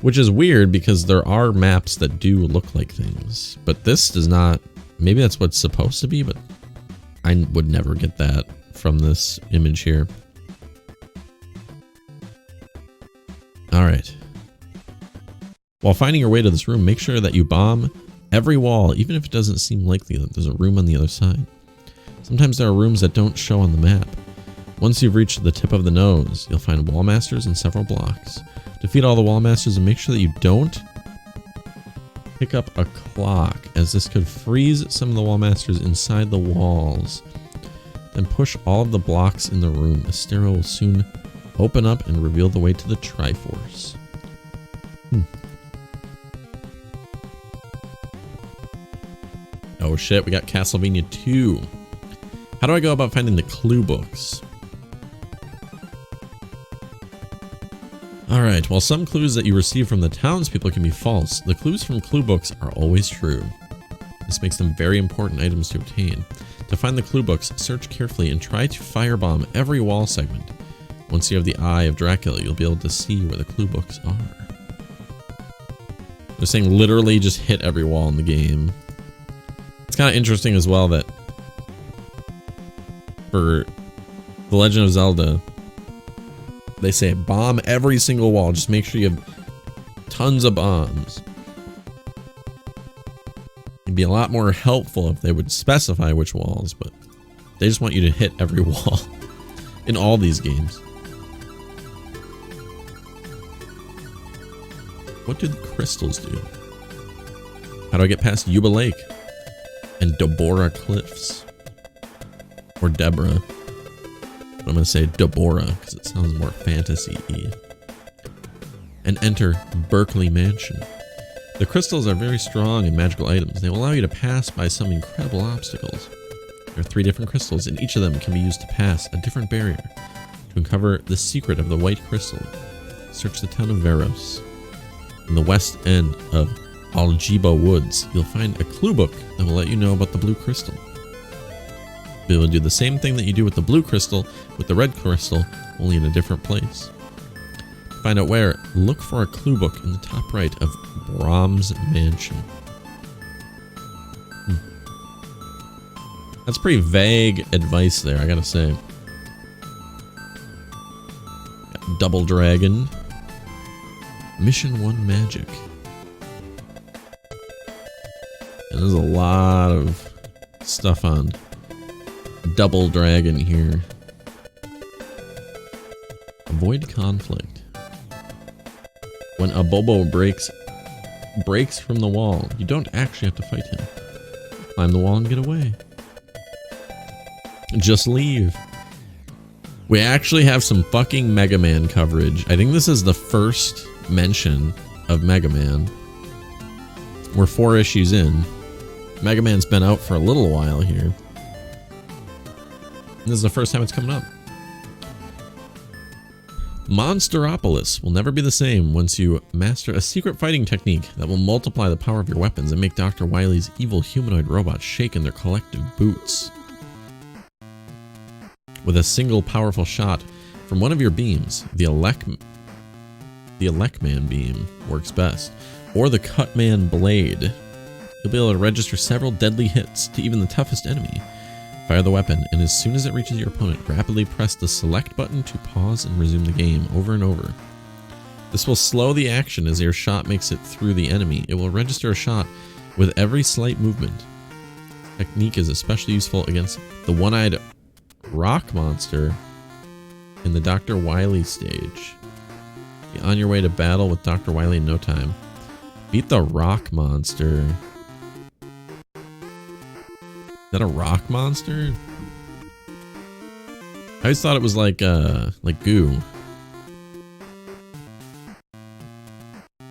Which is weird because there are maps that do look like things, but this does not. Maybe that's what's supposed to be, but I would never get that from this image here. Alright. While finding your way to this room, make sure that you bomb every wall, even if it doesn't seem likely that there's a room on the other side. Sometimes there are rooms that don't show on the map. Once you've reached the tip of the nose, you'll find wall masters and several blocks. Defeat all the wall masters and make sure that you don't pick up a clock, as this could freeze some of the wall masters inside the walls. Then push all of the blocks in the room. A stairwell will soon open up and reveal the way to the Triforce. Oh shit, we got Castlevania 2. How do I go about finding the clue books? Alright, while some clues that you receive from the townspeople can be false, the clues from clue books are always true. This makes them very important items to obtain. To find the clue books, search carefully and try to firebomb every wall segment. Once you have the Eye of Dracula, you'll be able to see where the clue books are. They're saying literally just hit every wall in the game. It's kind of interesting as well that for The Legend of Zelda, they say bomb every single wall. Just make sure you have tons of bombs. It'd be a lot more helpful if they would specify which walls, but they just want you to hit every wall in all these games. What do the crystals do? How do I get past Yuba Lake and Deborah Cliffs? Or Deborah. I'm going to say Deborah because it sounds more fantasy-y. And enter Berkeley Mansion. The crystals are very strong and magical items. They will allow you to pass by some incredible obstacles. There are 3 different crystals, and each of them can be used to pass a different barrier. To uncover the secret of the white crystal, search the town of Veros. In the west end of Aljiba Woods, you'll find a clue book that will let you know about the blue crystal. You'll be able to do the same thing that you do with the blue crystal with the red crystal, only in a different place. To find out where, look for a clue book in the top right of Brahms Mansion. That's pretty vague advice there, I gotta say. Got Double Dragon. Mission 1 Magic. And there's a lot of stuff on Double Dragon here. Avoid conflict. When a Bobo breaks from the wall, you don't actually have to fight him. Climb the wall and get away. Just leave. We actually have some fucking Mega Man coverage. I think this is the first mention of Mega Man. We're 4 issues in. Mega Man's been out for a little while here. This is the first time it's coming up. Monsteropolis will never be the same once you master a secret fighting technique that will multiply the power of your weapons and make Dr. Wily's evil humanoid robots shake in their collective boots. With a single powerful shot from one of your beams, the Elecman beam works best, or the Cutman blade. You'll be able to register several deadly hits to even the toughest enemy. Fire the weapon, and as soon as it reaches your opponent, rapidly press the select button to pause and resume the game over and over. This will slow the action as your shot makes it through the enemy. It will register a shot with every slight movement. This technique is especially useful against the one-eyed rock monster in the Dr. Wily stage. Be on your way to battle with Dr. Wily in no time. Beat the rock monster. Is that a rock monster? I always thought it was like goo.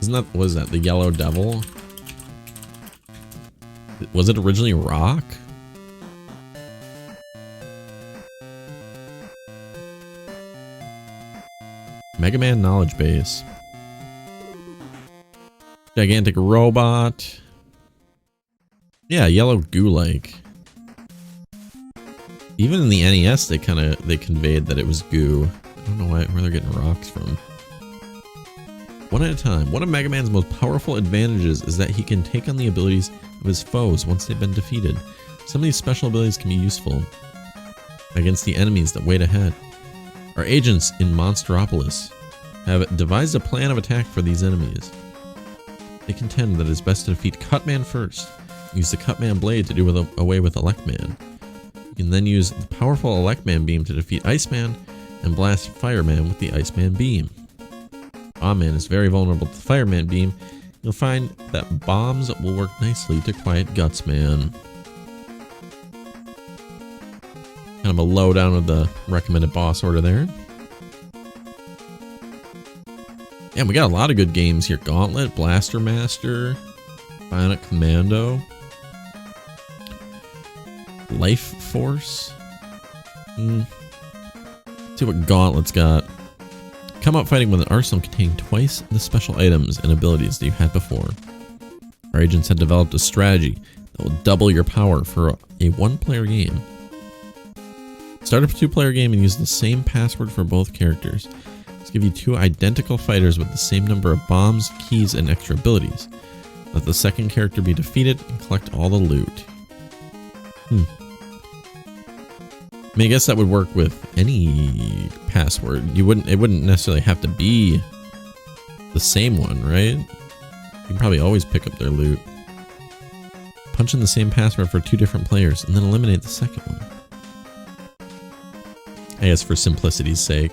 Isn't that, what is that, the Yellow Devil? Was it originally rock? Mega Man knowledge base. Gigantic robot. Yeah, yellow goo-like. Even in the NES, they conveyed that it was goo. I don't know where they're getting rocks from. One at a time. One of Mega Man's most powerful advantages is that he can take on the abilities of his foes once they've been defeated. Some of these special abilities can be useful against the enemies that wait ahead. Our agents in Monsteropolis have devised a plan of attack for these enemies. They contend that it is best to defeat Cutman first. Use the Cutman blade to do away with Elecman. You can then use the powerful Elecman beam to defeat Iceman and blast Fireman with the Iceman beam. Bombman is very vulnerable to the Fireman beam. You'll find that bombs will work nicely to quiet Gutsman. Kind of a lowdown of the recommended boss order there. Yeah, we got a lot of good games here. Gauntlet, Blaster Master, Bionic Commando, Life Force. Let's see what Gauntlet's got. Come out fighting with an arsenal containing twice the special items and abilities that you had before. Our agents have developed a strategy that will double your power for a one-player game. Start a two-player game and use the same password for both characters. Let's give you two identical fighters with the same number of bombs, keys, and extra abilities. Let the second character be defeated and collect all the loot. I mean, I guess that would work with any password. It wouldn't necessarily have to be the same one, right? You can probably always pick up their loot. Punch in the same password for two different players and then eliminate the second one. I guess for simplicity's sake.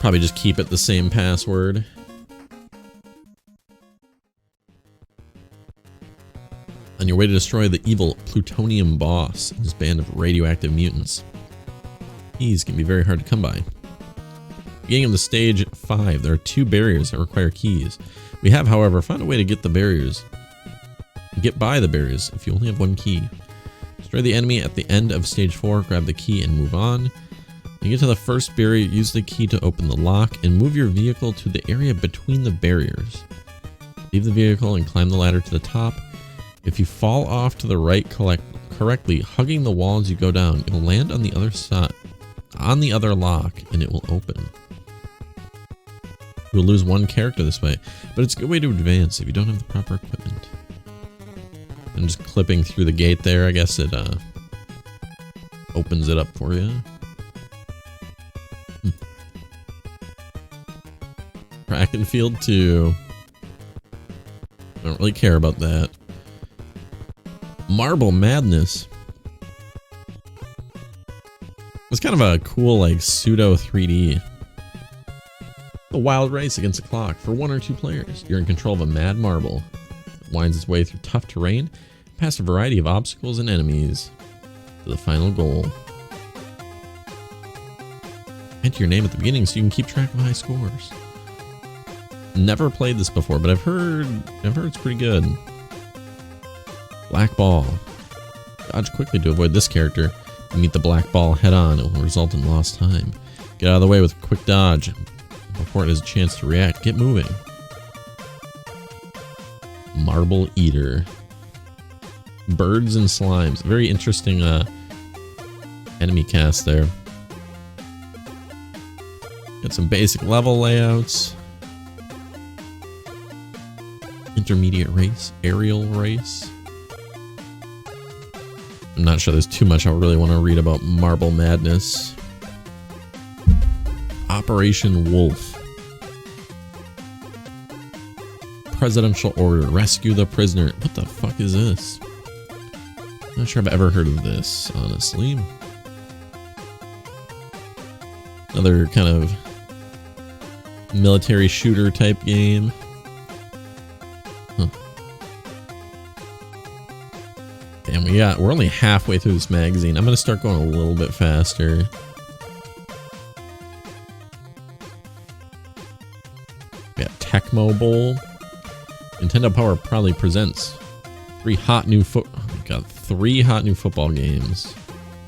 Probably just keep it the same password. On your way to destroy the evil plutonium boss and his band of radioactive mutants. These can be very hard to come by. Beginning of the stage 5, there are 2 barriers that require keys. We have, however, found a way to get the barriers. Get by the barriers if you only have 1 key. Destroy the enemy at the end of stage 4, grab the key and move on. When you get to the first barrier, use the key to open the lock and move your vehicle to the area between the barriers. Leave the vehicle and climb the ladder to the top. If you fall off to the right correctly, hugging the wall as you go down, you'll land on the other side, on the other lock, and it will open. You'll lose 1 character this way, but it's a good way to advance if you don't have the proper equipment. And just clipping through the gate there, I guess it opens it up for you. Track and Field 2. I don't really care about that. Marble Madness. It's kind of a cool, like, pseudo 3D. A wild race against the clock for 1 or 2 players. You're in control of a mad marble. It winds its way through tough terrain, past a variety of obstacles and enemies, to the final goal. Enter your name at the beginning so you can keep track of high scores. Never played this before, but I've heard it's pretty good. Black Ball. Dodge quickly to avoid this character. You meet the black ball head on, it will result in lost time. Get out of the way with a quick dodge. Before it has a chance to react, get moving. Marble Eater. Birds and Slimes. Very interesting enemy cast there. Got some basic level layouts. Intermediate race. Aerial race. I'm not sure there's too much I really want to read about Marble Madness. Operation Wolf. Presidential Order. Rescue the prisoner. What the fuck is this? Not sure I've ever heard of this, honestly. Another kind of military shooter type game. Huh. Damn, we're only halfway through this magazine. I'm gonna start going a little bit faster. We got Tecmo Bowl. Nintendo Power proudly presents 3 hot new football games.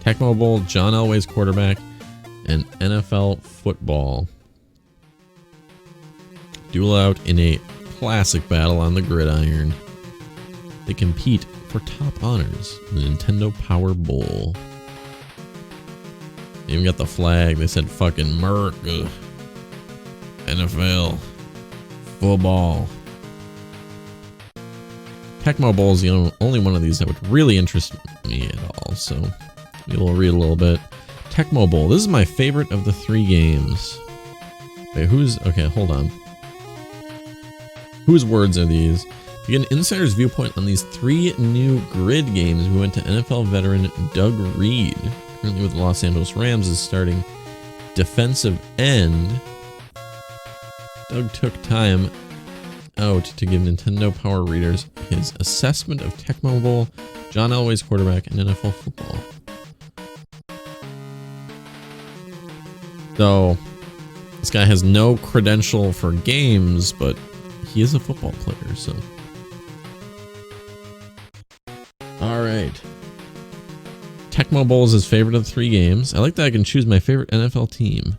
Tecmo Bowl, John Elway's quarterback, and NFL football. Duel out in a classic battle on the gridiron. They compete for top honors in the Nintendo Power Bowl. They even got the flag. They said fucking Merc. NFL. Football. Tecmo Bowl is the only one of these that would really interest me at all, so we'll read a little bit. Tecmo Bowl. This is my favorite of the 3 games. Wait, okay, hold on. Whose words are these? To get an insider's viewpoint on these 3 new grid games, we went to NFL veteran Doug Reed, currently with the Los Angeles Rams, is starting defensive end. Doug took time out to give Nintendo Power readers his assessment of Tecmo Bowl, John Elway's quarterback, and NFL football. So this guy has no credential for games, but he is a football player, so. All right. Tecmo Bowl is his favorite of the 3 games. I like that I can choose my favorite NFL team,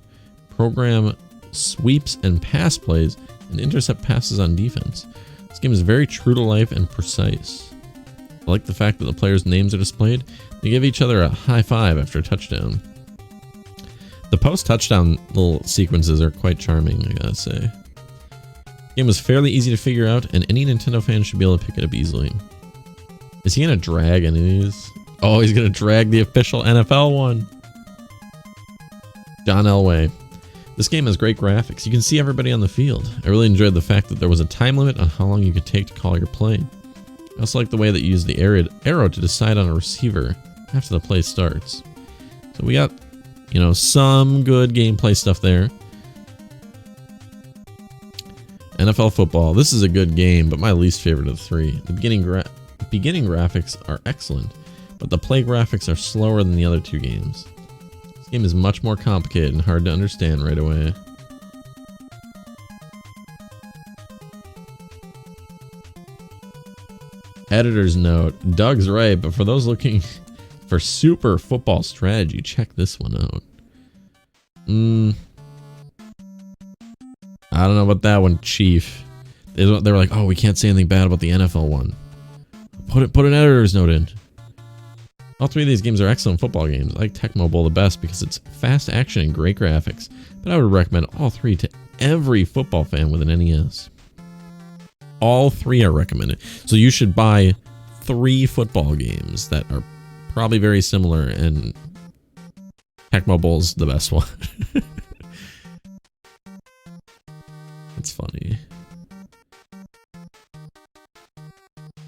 program sweeps and pass plays, and intercept passes on defense. This game is very true to life and precise. I like the fact that the players' names are displayed. They give each other a high five after a touchdown. The post-touchdown little sequences are quite charming, I gotta say. The game was fairly easy to figure out, and any Nintendo fan should be able to pick it up easily. Is he gonna drag any of these? Oh, he's gonna drag the official NFL one. John Elway. This game has great graphics. You can see everybody on the field. I really enjoyed the fact that there was a time limit on how long you could take to call your play. I also like the way that you use the arrow to decide on a receiver after the play starts. So we got, you know, some good gameplay stuff there. NFL football. This is a good game, but my least favorite of the 3. The beginning graphics are excellent, but the play graphics are slower than the other 2 games. This game is much more complicated and hard to understand right away. Editor's note. Doug's right, but for those looking for super football strategy, check this one out. I don't know about that one, Chief. They were like, oh, we can't say anything bad about the NFL one. Put an editor's note in. All 3 of these games are excellent football games. I like Tecmo Bowl the best because it's fast action and great graphics, but I would recommend all 3 to every football fan with an NES. All 3 are recommended. So you should buy 3 football games that are probably very similar, and Tecmo Bowl's the best one. It's funny.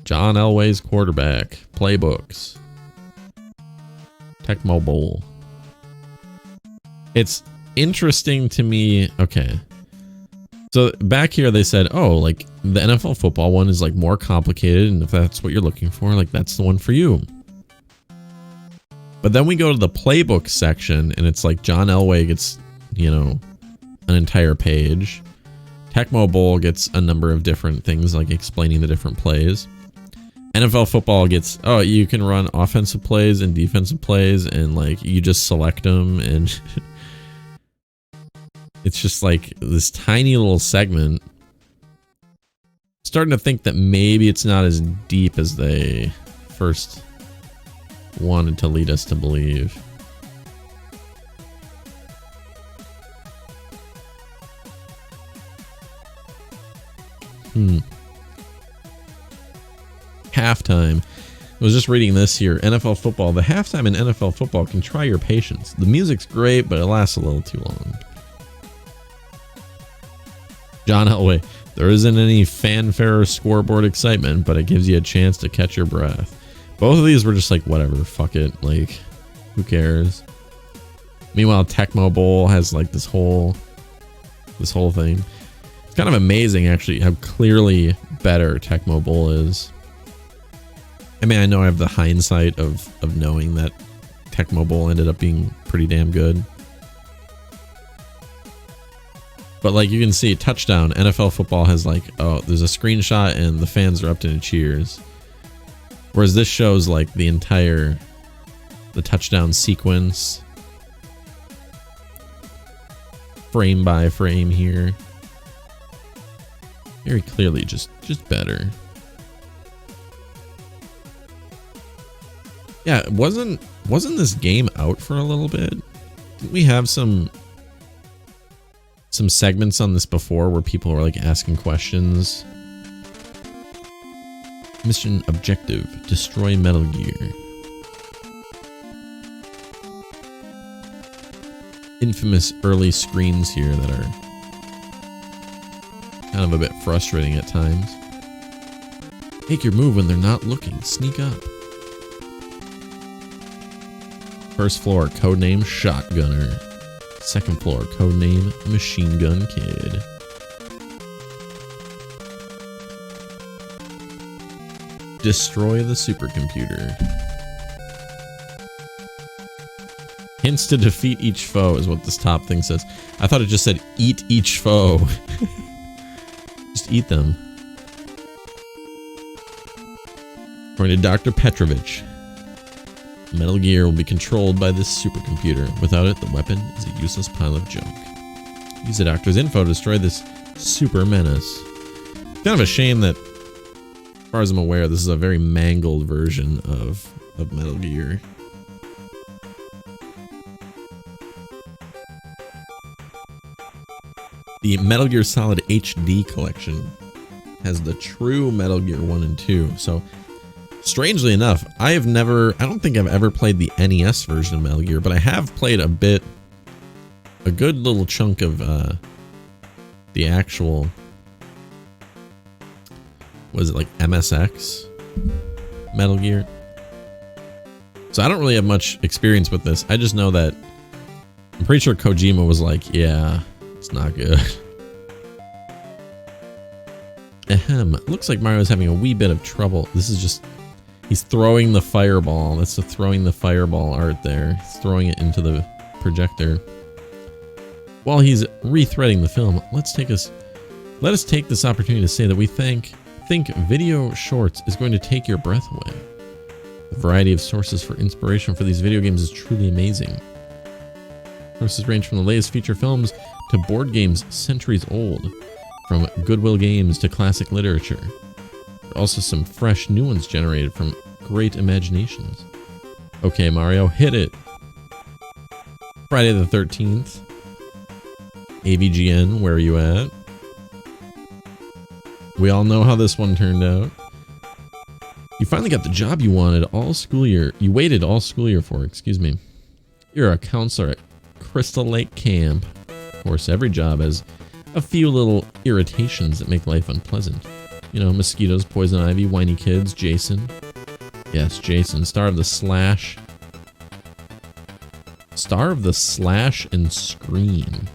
John Elway's quarterback. Playbooks. Tecmo Bowl. It's interesting to me. Okay. So back here they said, oh, like the NFL football one is like more complicated, and if that's what you're looking for, like that's the one for you. But then we go to the playbook section and it's like John Elway gets, you know, an entire page. Tecmo Bowl gets a number of different things like explaining the different plays. NFL football gets, oh, you can run offensive plays and defensive plays, and like you just select them, and it's just like this tiny little segment. Starting to think that maybe it's not as deep as they first wanted to lead us to believe. Halftime. I was just reading this here. NFL football. The halftime in NFL football can try your patience. The music's great, but it lasts a little too long. John Elway. There isn't any fanfare or scoreboard excitement, but it gives you a chance to catch your breath. Both of these were just like, whatever, fuck it. Like, who cares? Meanwhile, Tecmo Bowl has like this whole thing. It's kind of amazing, actually, how clearly better Tecmo Bowl is. I mean, I know I have the hindsight of knowing that Tecmo Bowl ended up being pretty damn good. But like you can see, touchdown, NFL football has like, oh, there's a screenshot and the fans erupted in cheers. Whereas this shows like the touchdown sequence. Frame by frame here. Very clearly just better. Yeah, wasn't this game out for a little bit? Didn't we have some segments on this before where people were like asking questions? Mission objective: destroy Metal Gear. Infamous early screens here that are kind of a bit frustrating at times. Make your move when they're not looking. Sneak up. First floor, codename Shotgunner. Second floor, codename Machine Gun Kid. Destroy the supercomputer. Hints to defeat each foe is what this top thing says. I thought it just said eat each foe. Just eat them. According to Dr. Petrovich, Metal Gear will be controlled by this supercomputer. Without it, the weapon is a useless pile of junk. Use the doctor's info to destroy this super menace. Kind of a shame that, as far as I'm aware, this is a very mangled version of Metal Gear. The Metal Gear Solid HD collection has the true Metal Gear 1 and 2. So, strangely enough, I don't think I've ever played the NES version of Metal Gear, but I have played a good little chunk of the actual, was it like MSX Metal Gear? So I don't really have much experience with this. I just know that I'm pretty sure Kojima was like, yeah, it's not good. Ahem. Looks like Mario's having a wee bit of trouble. This is just, he's throwing the fireball. That's the throwing the fireball art there. He's throwing it into the projector. While he's rethreading the film, let us take this opportunity to say that we think video shorts is going to take your breath away. The variety of sources for inspiration for these video games is truly amazing. Sources range from the latest feature films to board games centuries old, from Goodwill Games to classic literature. There are also some fresh new ones generated from great imaginations. Okay, Mario, hit it. Friday the 13th. AVGN, where are you at? We all know how this one turned out. You finally got the job you wanted all school year. You waited all school year for, excuse me. You're a counselor at Crystal Lake Camp. Of course, every job has a few little irritations that make life unpleasant. You know, mosquitoes, poison ivy, whiny kids, Jason. Yes, Jason, star of the Slash and Scream.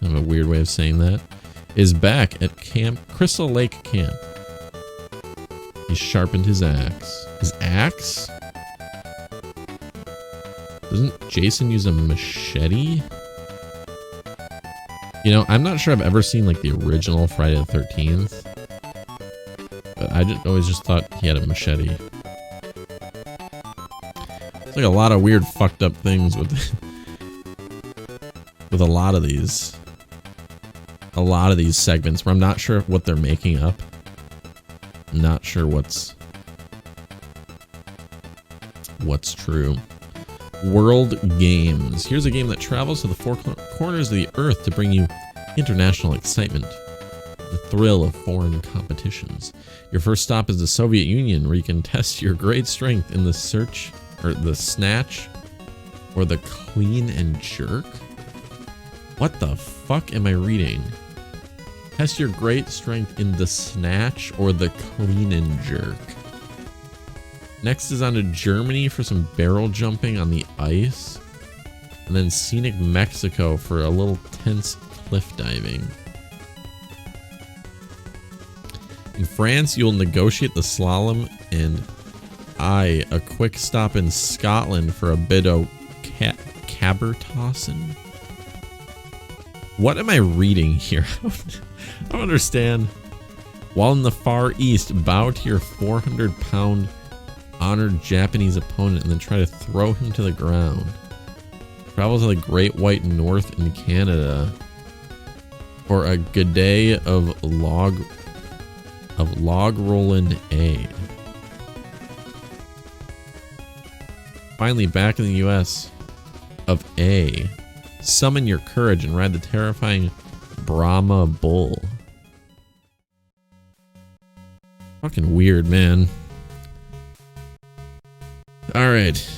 I have a weird way of saying that. Is back at Crystal Lake Camp. He sharpened his axe. His axe? Doesn't Jason use a machete? You know, I'm not sure I've ever seen like the original Friday the 13th. But I always just thought he had a machete. It's like a lot of weird fucked up things with a lot of these segments where I'm not sure what they're making up. I'm not sure what's true. World Games. Here's a game that travels to the four corners of the earth to bring you international excitement, the thrill of foreign competitions. Your first stop is the Soviet Union, where you can test your great strength in the snatch, or the clean and jerk. What the fuck am I reading? Test your great strength in the snatch or the clean and jerk. Next is on to Germany for some barrel jumping on the ice. And then scenic Mexico for a little tense cliff diving. In France, you'll negotiate the slalom, and a quick stop in Scotland for a bit of cabertossing. What am I reading here? I don't understand. While in the Far East, bow to your 400-pound honored Japanese opponent and then try to throw him to the ground. Travel to the Great White North in Canada for a good day of log rolling A. Finally, back in the U.S. of A. Summon your courage and ride the terrifying Brahma Bull. Fucking weird, man. Alright.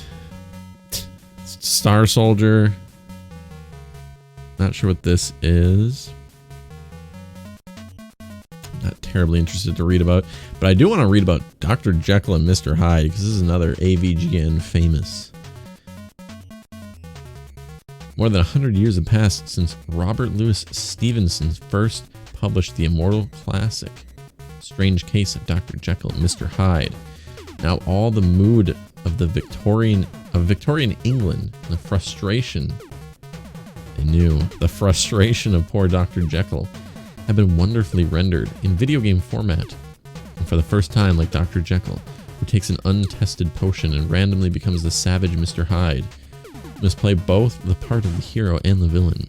Star Soldier. Not sure what this is. Not terribly interested to read about. But I do want to read about Dr. Jekyll and Mr. Hyde, because this is another AVGN famous. More than 100 years have passed since Robert Louis Stevenson first published the immortal classic, Strange Case of Dr. Jekyll and Mr. Hyde. Now all the mood of the Victorian of Victorian England and the frustration they knew. The frustration of poor Dr. Jekyll had been wonderfully rendered in video game format. And for the first time, like Dr. Jekyll, who takes an untested potion and randomly becomes the savage Mr. Hyde, must play both the part of the hero and the villain.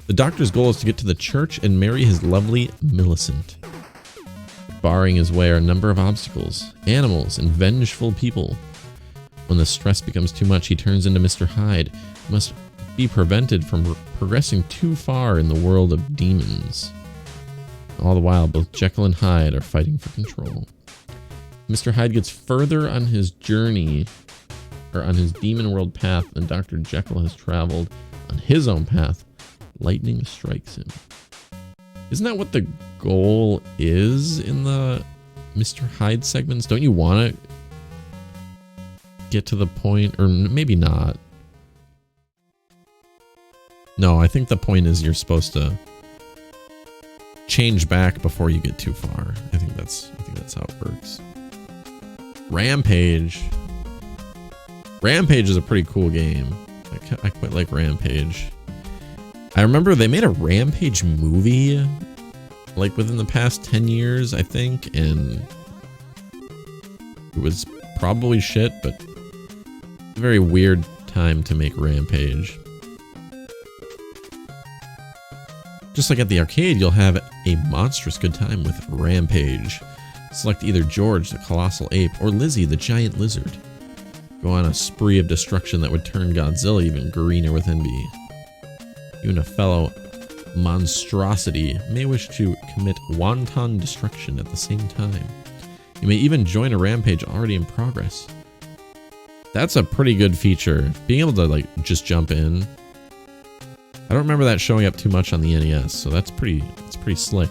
The Doctor's goal is to get to the church and marry his lovely Millicent. Barring his way are a number of obstacles, animals, and vengeful people. When the stress becomes too much, he turns into Mr. Hyde, who must be prevented from progressing too far in the world of demons. All the while, both Jekyll and Hyde are fighting for control. Mr. Hyde gets further on his journey, or on his demon world path, than Dr. Jekyll has traveled on his own path. Lightning strikes him. Isn't that what the goal is in the Mr. Hyde segments? Don't you want to get to the point, or maybe not? No, I think the point is you're supposed to change back before you get too far. I think that's how it works. Rampage. Rampage is a pretty cool game. I quite like Rampage. I remember they made a Rampage movie like within the past 10 years, I think, and it was probably shit, but a very weird time to make Rampage. Just like at the arcade, you'll have a monstrous good time with Rampage. Select either George, the colossal ape, or Lizzie, the giant lizard. Go on a spree of destruction that would turn Godzilla even greener with envy. You and a fellow monstrosity may wish to commit wanton destruction at the same time. You may even join a rampage already in progress. That's a pretty good feature. Being able to like just jump in. I don't remember that showing up too much on the NES, so that's pretty slick.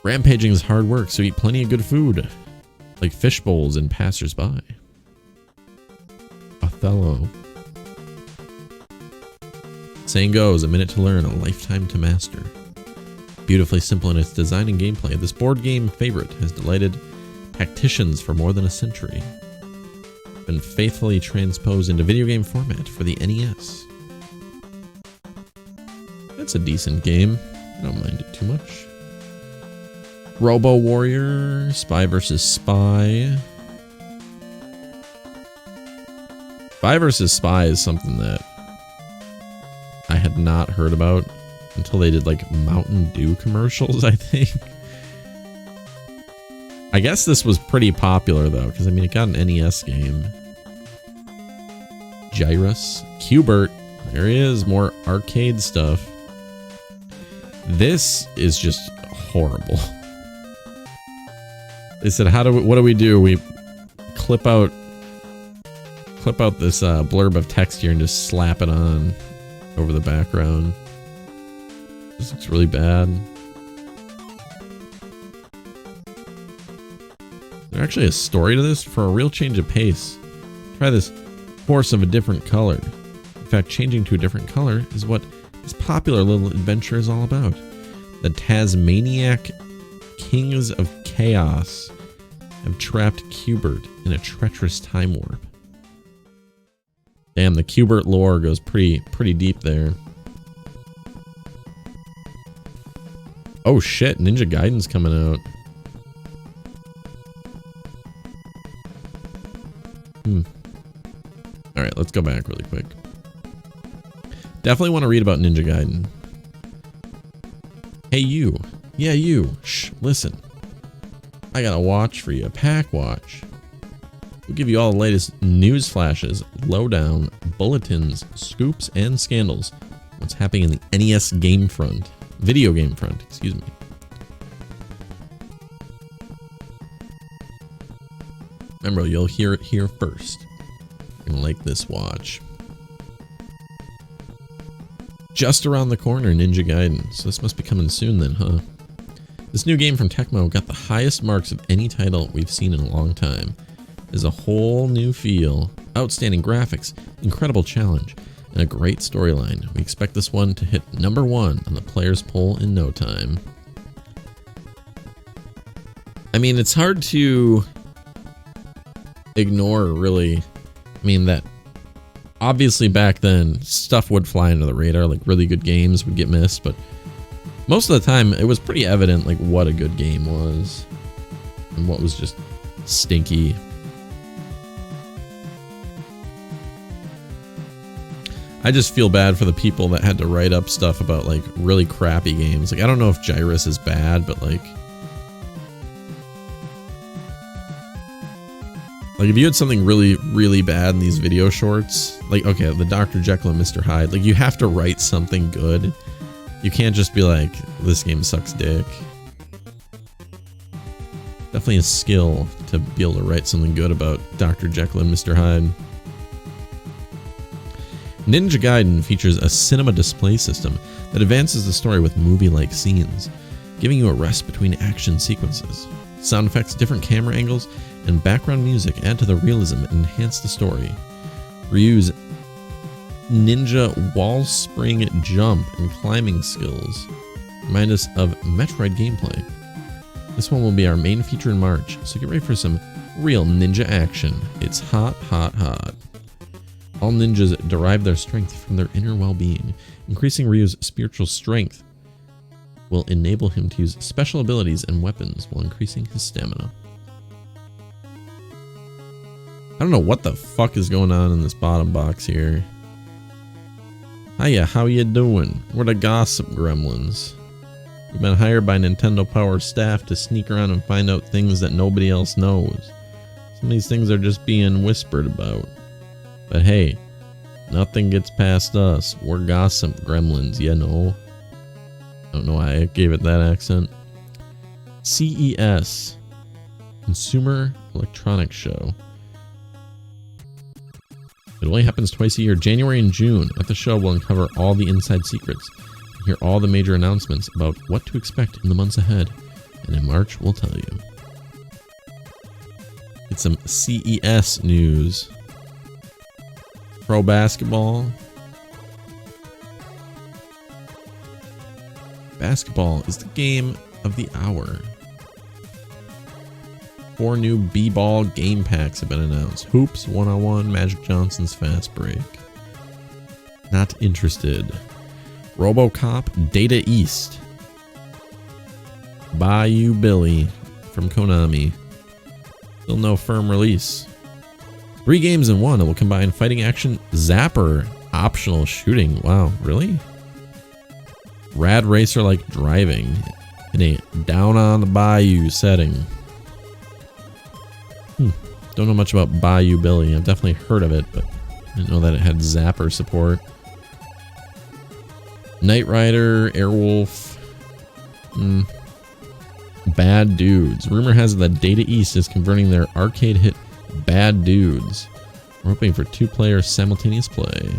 Rampaging is hard work, so eat plenty of good food, like fish bowls and passers-by. Othello. Saying goes, a minute to learn, a lifetime to master. Beautifully simple in its design and gameplay, this board game favorite has delighted tacticians for more than a century. Been faithfully transposed into video game format for the NES. That's a decent game. I don't mind it too much. Robo Warrior, Spy vs. Spy. Spy vs. Spy is something that I had not heard about until they did like Mountain Dew commercials, I think. I guess this was pretty popular though, because I mean it got an NES game. Gyrus, Q*bert, there he is, more arcade stuff. This is just horrible. They said, what do we do? We clip out this blurb of text here and just slap it on over the background. This looks really bad. There's actually a story to this. For a real change of pace, try this horse of a different color. In fact, changing to a different color is what this popular little adventure is all about. The Tasmaniac Kings of Chaos have trapped Q*bert in a treacherous time warp. Damn, the Q*bert lore goes pretty deep there. Oh shit, Ninja Gaiden's coming out. Alright, let's go back really quick. Definitely want to read about Ninja Gaiden. Hey you. Yeah, you. Shh, listen. I got a watch for you, a pack watch. We'll give you all the latest news flashes, lowdown, bulletins, scoops, and scandals. What's happening in the NES game front. Video game front, excuse me. Remember, you'll hear it here first. You're gonna like this watch. Just around the corner, Ninja Gaiden. So this must be coming soon then, huh? This new game from Tecmo got the highest marks of any title we've seen in a long time. There's a whole new feel, outstanding graphics, incredible challenge, and a great storyline. We expect this one to hit #1 on the players' poll in no time. I mean, it's hard to ignore, really. I mean, that obviously back then stuff would fly under the radar, like really good games would get missed, but most of the time it was pretty evident like what a good game was and what was just stinky. I just feel bad for the people that had to write up stuff about like really crappy games. Like, I don't know if Gyrus is bad, but like if you had something really, really bad in these video shorts, like, okay, the Dr. Jekyll and Mr. Hyde, like, you have to write something good. You can't just be like, this game sucks dick. Definitely a skill to be able to write something good about Dr. Jekyll and Mr. Hyde. Ninja Gaiden features a cinema display system that advances the story with movie-like scenes, giving you a rest between action sequences. Sound effects, different camera angles, and background music add to the realism and enhance the story. Ryu's ninja wall spring jump and climbing skills remind us of Metroid gameplay. This one will be our main feature in March, so get ready for some real ninja action. It's hot, hot, hot. All ninjas derive their strength from their inner well-being. Increasing Ryu's spiritual strength will enable him to use special abilities and weapons while increasing his stamina. I don't know what the fuck is going on in this bottom box here. Hiya, how you doing? We're the Gossip Gremlins. We've been hired by Nintendo Power staff to sneak around and find out things that nobody else knows. Some of these things are just being whispered about. But hey, nothing gets past us. We're Gossip Gremlins, you know. I don't know why I gave it that accent. CES, Consumer Electronics Show. It only happens twice a year, January and June. At the show, we'll uncover all the inside secrets and hear all the major announcements about what to expect in the months ahead. And in March, we'll tell you. Get some CES news. Pro basketball. Basketball is the game of the hour. 4 new B-Ball game packs have been announced. Hoops, One-on-One, Magic Johnson's Fast Break. Not interested. RoboCop, Data East. Bayou Billy from Konami. Still no firm release. 3 games in one that will combine fighting action, Zapper, optional shooting. Wow, really? Rad Racer like driving in a down on the bayou setting. Don't know much about Bayou Billy. I've definitely heard of it, but I didn't know that it had Zapper support. Knight Rider, Airwolf. Bad Dudes. Rumor has it that Data East is converting their arcade hit Bad Dudes. We're hoping for 2-player simultaneous play.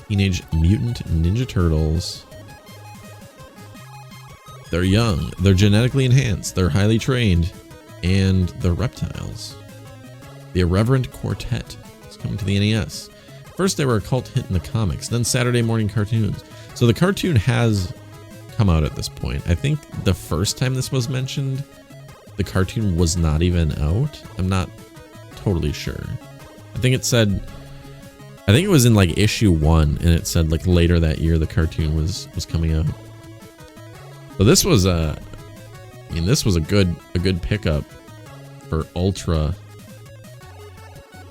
Teenage Mutant Ninja Turtles. They're young, they're genetically enhanced, they're highly trained, and they're reptiles. The Irreverent Quartet is coming to the NES. First they were a cult hit in the comics, then Saturday morning cartoons. So the cartoon has come out at this point. I think the first time this was mentioned, the cartoon was not even out. I'm not totally sure. I think it was in like issue 1, and it said like later that year the cartoon was coming out. So this was this was a good pickup for Ultra.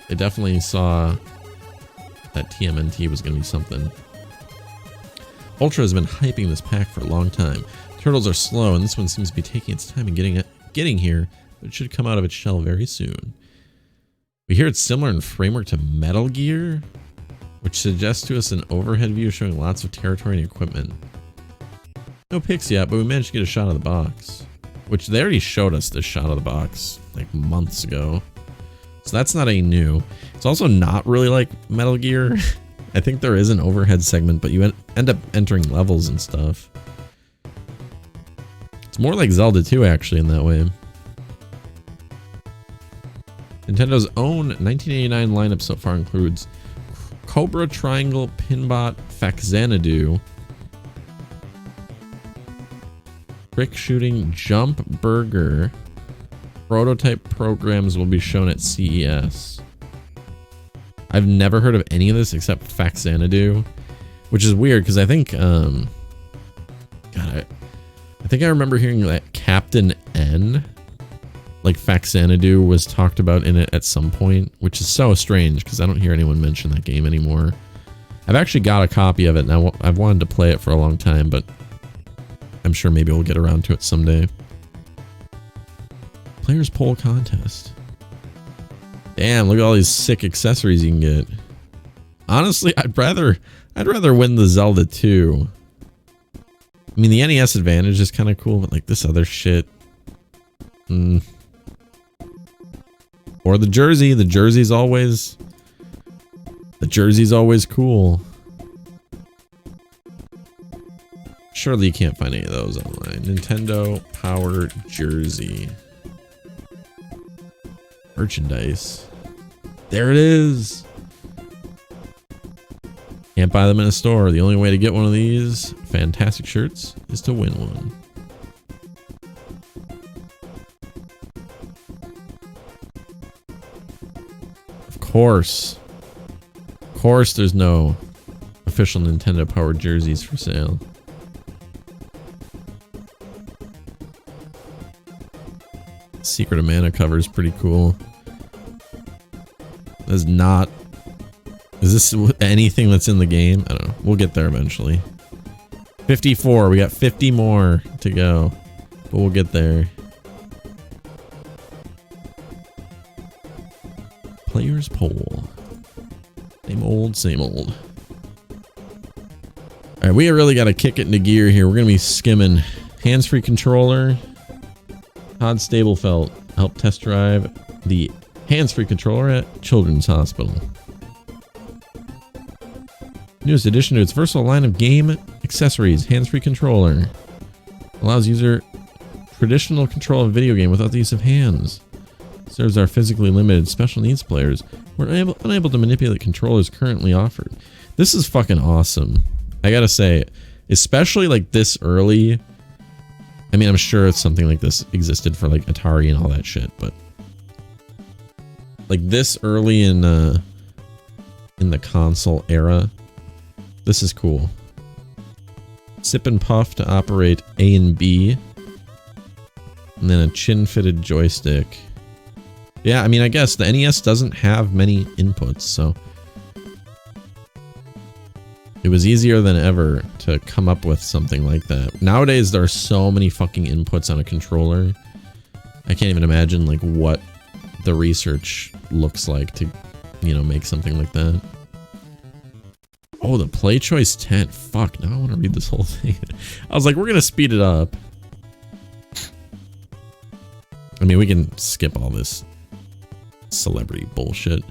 It definitely saw that TMNT was going to be something. Ultra has been hyping this pack for a long time. Turtles are slow, and this one seems to be taking its time in getting here, but it should come out of its shell very soon. We hear it's similar in framework to Metal Gear, which suggests to us an overhead view showing lots of territory and equipment. No pics yet, but we managed to get a shot of the box. Which they already showed us this shot of the box like months ago. So that's not any new. It's also not really like Metal Gear. I think there is an overhead segment, but you end up entering levels and stuff. It's more like Zelda 2 actually in that way. Nintendo's own 1989 lineup so far includes Cobra Triangle Pinbot Faxanadu, Trick Shooting Jump Burger, Prototype programs will be shown at CES. I've never heard of any of this except Faxanadu, which is weird because I think, God, I think I remember hearing that Captain N, like Faxanadu, was talked about in it at some point, which is so strange because I don't hear anyone mention that game anymore. I've actually got a copy of it and I've wanted to play it for a long time, but I'm sure maybe we'll get around to it someday. Players poll contest. Damn, look at all these sick accessories you can get. Honestly, I'd rather win the Zelda 2. I mean, the NES Advantage is kind of cool, but like this other shit. Or the jersey. The jersey's always cool. Surely you can't find any of those online. Nintendo Power Jersey. Merchandise. There it is. Can't buy them in a store. The only way to get one of these fantastic shirts is to win one. Of course there's no official Nintendo Power jerseys for sale. Secret of Mana cover is pretty cool. Is this anything that's in the game? I don't know. We'll get there eventually. 54. We got 50 more to go, but we'll get there. Players poll. Same old, same old. All right, we really got to kick it into gear here. We're going to be skimming. Hands-free controller. Todd Stablefelt helped test drive the hands-free controller at Children's Hospital. Newest addition to its versatile line of game accessories, hands-free controller. Allows user traditional control of a video game without the use of hands. Serves our physically limited special needs players who are unable to manipulate controllers currently offered. This is fucking awesome. I gotta say, especially like this early. I mean, I'm sure it's something like this existed for like Atari and all that shit, but like this early in the console era, this is cool. Sip and puff to operate A and B, and then a chin-fitted joystick. Yeah, I mean, I guess the NES doesn't have many inputs, so it was easier than ever to come up with something like that. Nowadays, there are so many fucking inputs on a controller. I can't even imagine like what the research looks like to, you know, make something like that. Oh, the Play Choice 10. Fuck, now I want to read this whole thing. I was like, we're going to speed it up. I mean, we can skip all this celebrity bullshit.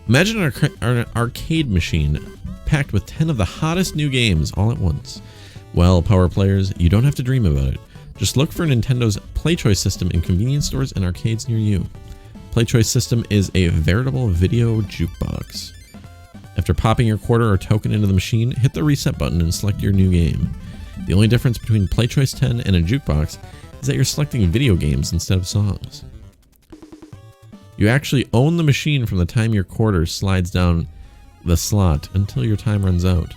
Imagine an arcade machine packed with 10 of the hottest new games all at once. Well, Power Players, you don't have to dream about it. Just look for Nintendo's PlayChoice system in convenience stores and arcades near you. PlayChoice system is a veritable video jukebox. After popping your quarter or token into the machine, hit the reset button and select your new game. The only difference between PlayChoice 10 and a jukebox is that you're selecting video games instead of songs. You actually own the machine from the time your quarter slides down the slot until your time runs out.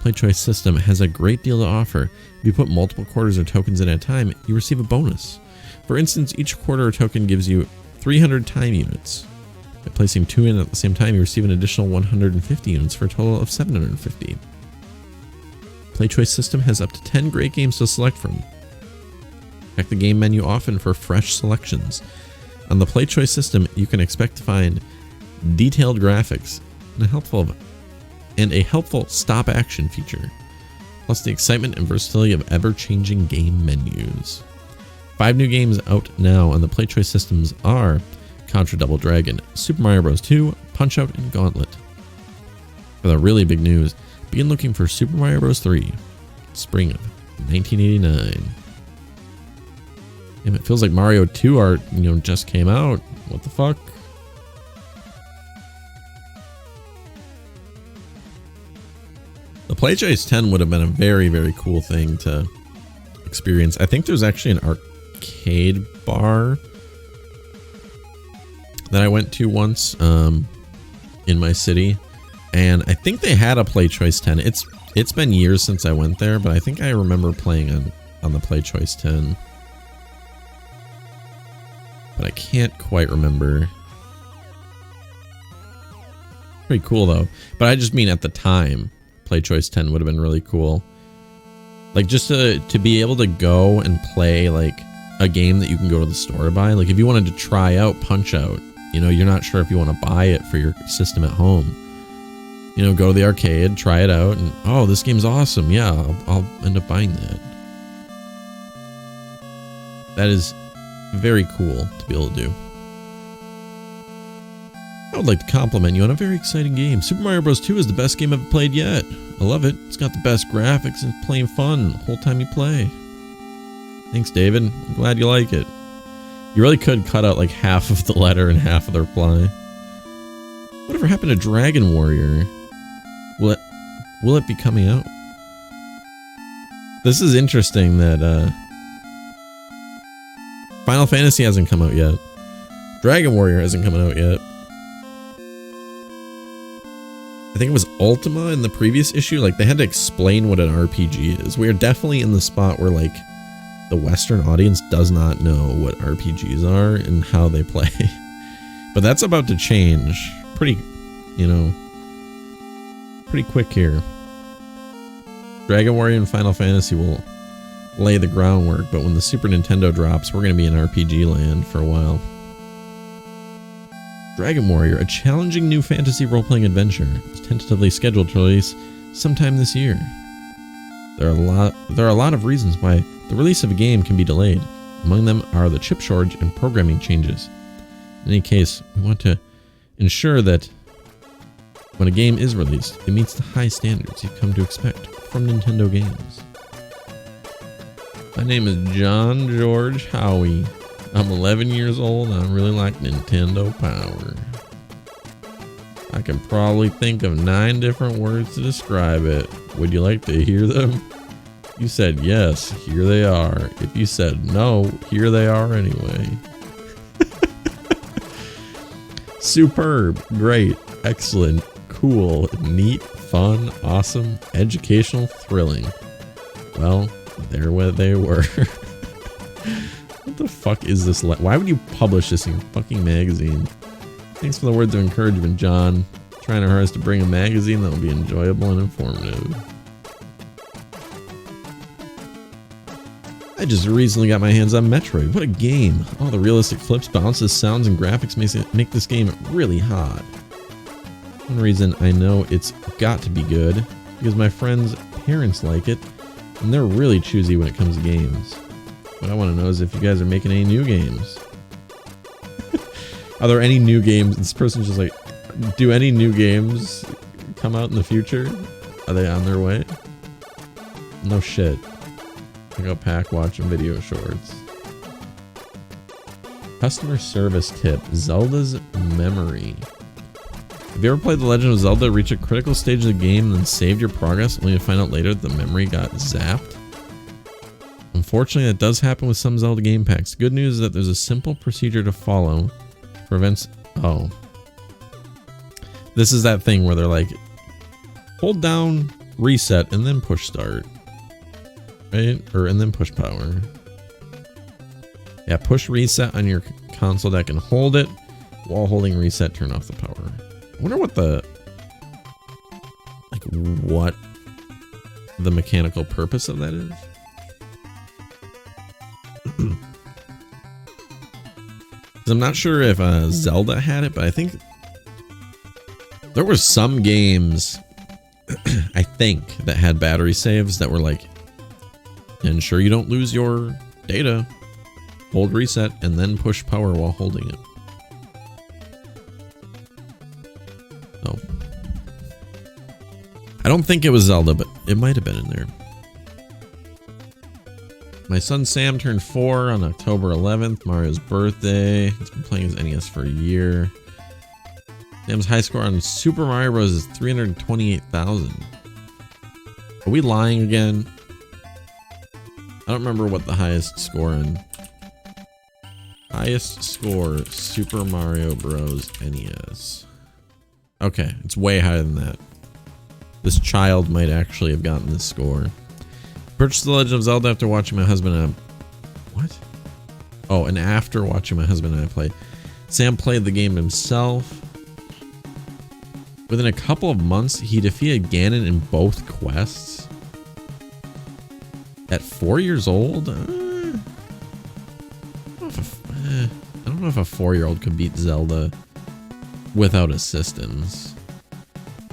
PlayChoice system has a great deal to offer. If you put multiple quarters or tokens in at a time, you receive a bonus. For instance, each quarter or token gives you 300 time units. By placing 2 in at the same time, you receive an additional 150 units for a total of 750. PlayChoice system has up to 10 great games to select from. Check the game menu often for fresh selections. On the PlayChoice system, you can expect to find detailed graphics and a helpful stop action feature, plus the excitement and versatility of ever-changing game menus. 5 new games out now on the PlayChoice systems are Contra Double Dragon, Super Mario Bros. 2, Punch-Out, and Gauntlet. For the really big news, begin looking for Super Mario Bros. 3, spring of 1989. Damn, it feels like Mario 2 art, just came out. What the fuck? The PlayChoice 10 would have been a very, very cool thing to experience. I think there's actually an arcade bar that I went to once in my city, and I think they had a Play Choice 10. It's been years since I went there, but I think I remember playing on the Play Choice 10. But I can't quite remember. Pretty cool though. But I just mean at the time, Play Choice 10 would have been really cool. Like just to be able to go and play like a game that you can go to the store to buy. Like if you wanted to try out Punch-Out, you know, you're not sure if you want to buy it for your system at home. You know, go to the arcade, try it out, and oh, this game's awesome. Yeah, I'll end up buying that. That is very cool to be able to do. I would like to compliment you on a very exciting game. Super Mario Bros. 2 is the best game I've ever played yet. I love it. It's got the best graphics and it's plain fun the whole time you play. Thanks, David. I'm glad you like it. You really could cut out like half of the letter and half of the reply. Whatever happened to Dragon Warrior? Will it be coming out? This is interesting that Final Fantasy hasn't come out yet. Dragon Warrior hasn't come out yet. I think it was Ultima in the previous issue. Like, they had to explain what an RPG is. We are definitely in the spot where, like, the Western audience does not know what RPGs are and how they play. But that's about to change pretty, you know, pretty quick here. Dragon Warrior and Final Fantasy will lay the groundwork, but when the Super Nintendo drops, we're going to be in RPG land for a while. Dragon Warrior, a challenging new fantasy role-playing adventure, is tentatively scheduled to release sometime this year. There are a lot of reasons why the release of a game can be delayed. Among them are the chip shortage and programming changes. In any case, we want to ensure that when a game is released, it meets the high standards you've come to expect from Nintendo games. My name is John George Howie. I'm 11 years old and I really like Nintendo Power. I can probably think of 9 different words to describe it. Would you like to hear them? You said yes, here they are. If you said no, here they are anyway. Superb, great, excellent, cool, neat, fun, awesome, educational, thrilling. Well, there they were. What the fuck is this? Why would you publish this in fucking magazine? Thanks for the words of encouragement, John. Trying our hardest to bring a magazine that will be enjoyable and informative. I just recently got my hands on Metroid. What a game. All the realistic flips, bounces, sounds, and graphics make this game really hot. One reason I know it's got to be good, because my friends' parents like it, and they're really choosy when it comes to games. What I want to know is if you guys are making any new games. Are there any new games? This person's just like, do any new games come out in the future? Are they on their way? No shit. I go pack watching video shorts. Customer service tip. Zelda's memory. Have you ever played The Legend of Zelda, reach a critical stage of the game, and then saved your progress, only to find out later that the memory got zapped? Unfortunately, that does happen with some Zelda game packs. The good news is that there's a simple procedure to follow. Prevents... Oh. This is that thing where they're like, hold down, reset, and then push start. Right? And then push power. Yeah, push reset on your console deck and hold it. While holding reset, turn off the power. I wonder what the... Like, what the mechanical purpose of that is. I'm not sure if Zelda had it, but I think there were some games, I think, that had battery saves that were like, ensure you don't lose your data. Hold reset and then push power while holding it. Oh. I don't think it was Zelda, but it might have been in there. My son Sam turned 4 on October 11th, Mario's birthday. He's been playing his NES for a year. Sam's high score on Super Mario Bros. Is 328,000. Are we lying again? I don't remember what the highest score in Highest score, Super Mario Bros. NES. Okay, it's way higher than that. This child might actually have gotten this score. Purchased The Legend of Zelda after watching my husband and I... What? Oh, and after watching my husband and I play. Sam played the game himself. Within a couple of months, he defeated Ganon in both quests. At 4 years old? I don't know if a 4-year-old could beat Zelda without assistance.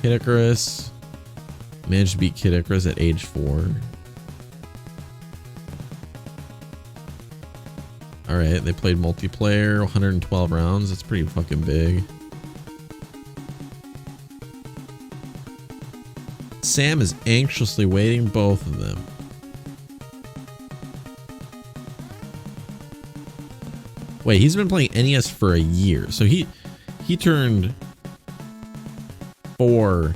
Kid Icarus. Managed to beat Kid Icarus at age 4. Alright, they played multiplayer, 112 rounds. That's pretty fucking big. Sam is anxiously waiting both of them. Wait, he's been playing NES for a year. So he turned 4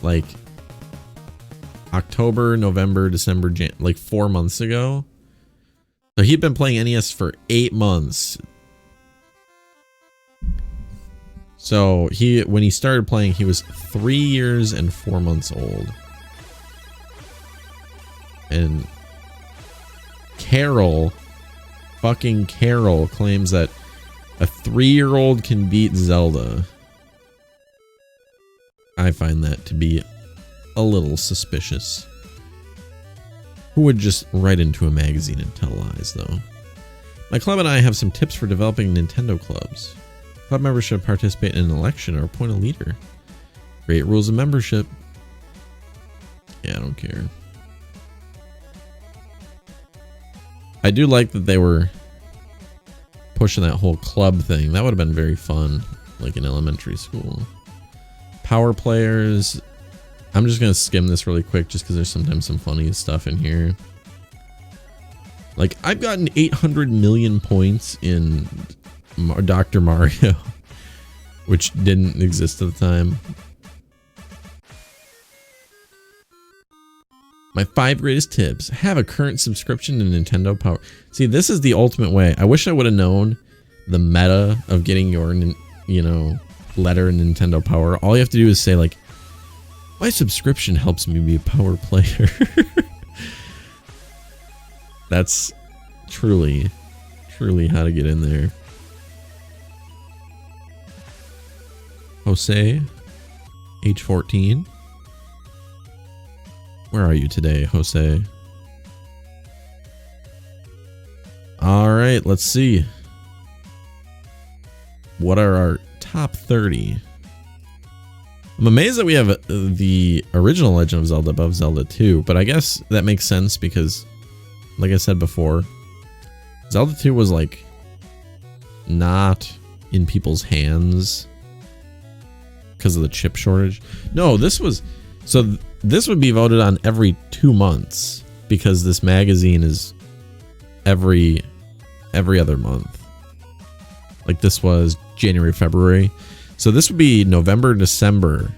like October, November, December, like 4 months ago. So he'd been playing NES for 8 months. So when he started playing, he was 3 years and 4 months old. And fucking Carol claims that a 3-year-old can beat Zelda. I find that to be a little suspicious. Who would just write into a magazine and tell lies, though? My club and I have some tips for developing Nintendo clubs. Club members should participate in an election or appoint a leader. Create rules of membership. Yeah, I don't care. I do like that they were pushing that whole club thing. That would have been very fun, like in elementary school. Power players. I'm just going to skim this really quick just because there's sometimes some funny stuff in here. Like, I've gotten 800 million points in Dr. Mario, which didn't exist at the time. My 5 greatest tips. Have a current subscription to Nintendo Power. See, this is the ultimate way. I wish I would have known the meta of getting your, letter in Nintendo Power. All you have to do is say, like, my subscription helps me be a Power player. That's truly how to get in there. Jose, age 14. Where are you today, Jose? All right, let's see. What are our top 30? I'm amazed that we have the original Legend of Zelda above Zelda 2, but I guess that makes sense because, like I said before, Zelda 2 was like not in people's hands because of the chip shortage. No, this was... So this would be voted on every 2 months because this magazine is every other month. Like this was January, February. So this would be November, December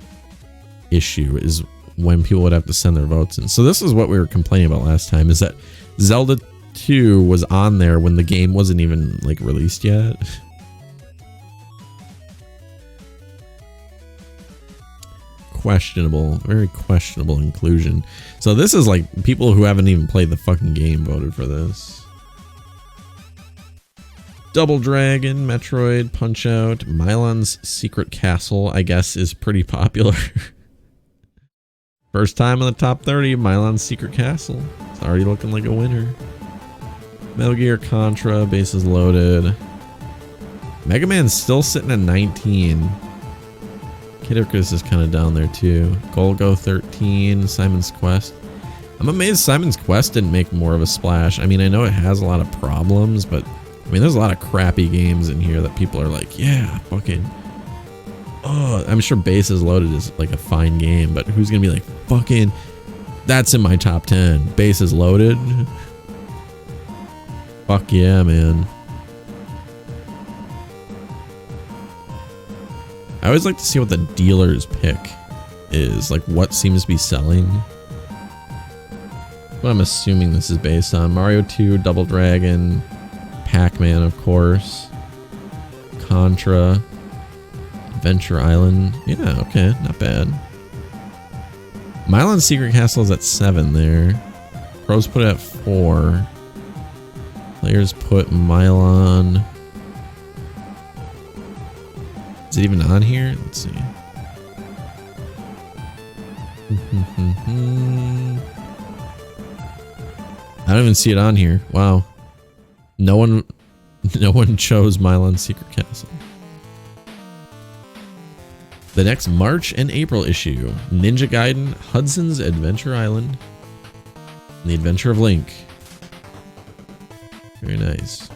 issue is when people would have to send their votes in. So this is what we were complaining about last time, is that Zelda 2 was on there when the game wasn't even like released yet. Questionable, very questionable inclusion. So this is like people who haven't even played the fucking game voted for this. Double Dragon, Metroid, Punch-Out, Milon's Secret Castle, I guess, is pretty popular. First time in the top 30, Milon's Secret Castle. It's already looking like a winner. Metal Gear Contra, bases loaded. Mega Man's still sitting at 19. Kid Icarus is kind of down there too. Golgo 13, Simon's Quest. I'm amazed Simon's Quest didn't make more of a splash. I mean, I know it has a lot of problems, but I mean, there's a lot of crappy games in here that people are like, yeah, fucking... Oh, I'm sure Bases Loaded is like a fine game, but who's gonna be like, fucking... That's in my top 10. Bases Loaded? Fuck yeah, man. I always like to see what the dealer's pick is, like what seems to be selling. What I'm assuming this is based on. Mario 2, Double Dragon, Pac-Man, of course. Contra. Adventure Island. Yeah, okay, not bad. Milan Secret Castle is at 7 there. Pros put it at 4. Players put Milan. Is it even on here? Let's see. I don't even see it on here. Wow. No one chose Milan Secret Castle. The next March and April issue, Ninja Gaiden, Hudson's Adventure Island, and The Adventure of Link. Very nice.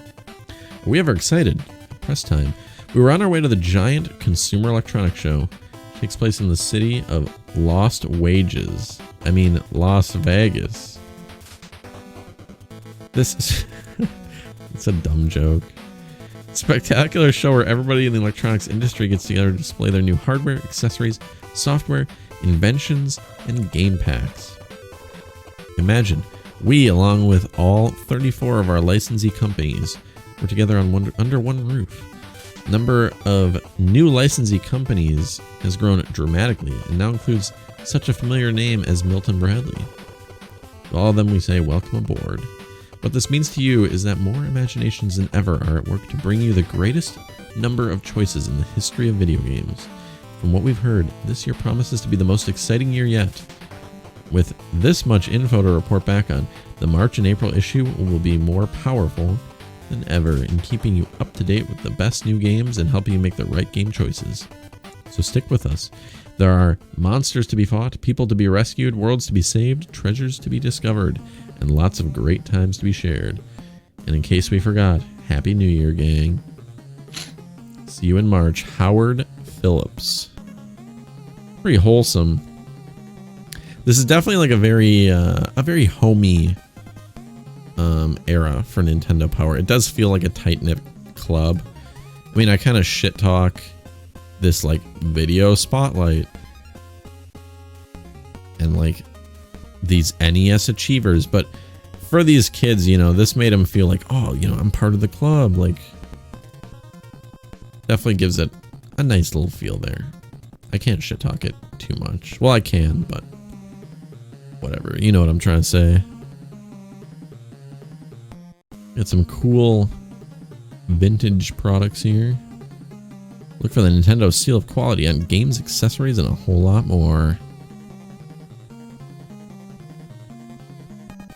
We ever excited? Press time. We were on our way to the giant Consumer Electronics Show. It takes place in the city of Lost Wages. I mean, Las Vegas. This is... it's a dumb joke. Spectacular show where everybody in the electronics industry gets together to display their new hardware, accessories, software, inventions, and game packs. Imagine, we, along with all 34 of our licensee companies, were together on under one roof. The number of new licensee companies has grown dramatically and now includes such a familiar name as Milton Bradley. To all of them we say, welcome aboard. What this means to you is that more imaginations than ever are at work to bring you the greatest number of choices in the history of video games. From what we've heard, this year promises to be the most exciting year yet. With this much info to report back on, the March and April issue will be more powerful than ever in keeping you up to date with the best new games and helping you make the right game choices. So stick with us. There are monsters to be fought, people to be rescued, worlds to be saved, treasures to be discovered, and lots of great times to be shared. And in case we forgot, Happy New Year, gang. See you in March. Howard Phillips. Pretty wholesome. This is definitely like a very homey era for Nintendo Power. It does feel like a tight-knit club. I mean, I kind of shit talk this like video spotlight and like these NES achievers, but for these kids, you know, this made them feel like, oh, you know, I'm part of the club. Like, definitely gives it a nice little feel there. I can't shit talk it too much. Well, I can, but whatever. You know what I'm trying to say. Got some cool vintage products here. Look for the Nintendo seal of quality on games, accessories, and a whole lot more.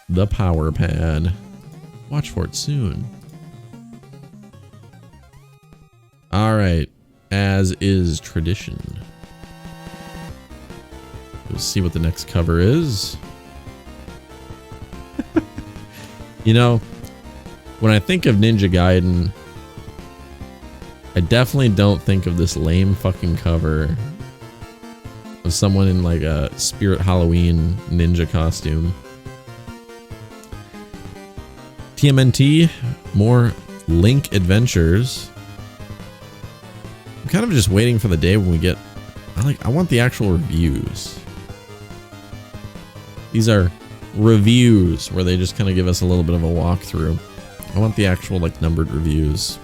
The Power Pad. Watch for it soon. Alright, as is tradition. We'll see what the next cover is. You know, when I think of Ninja Gaiden, I definitely don't think of this lame fucking cover of someone in like a Spirit Halloween ninja costume. TMNT, more Link Adventures. I'm kind of just waiting for the day when we get... I want the actual reviews. These are reviews where they just kind of give us a little bit of a walkthrough. I want the actual like numbered reviews.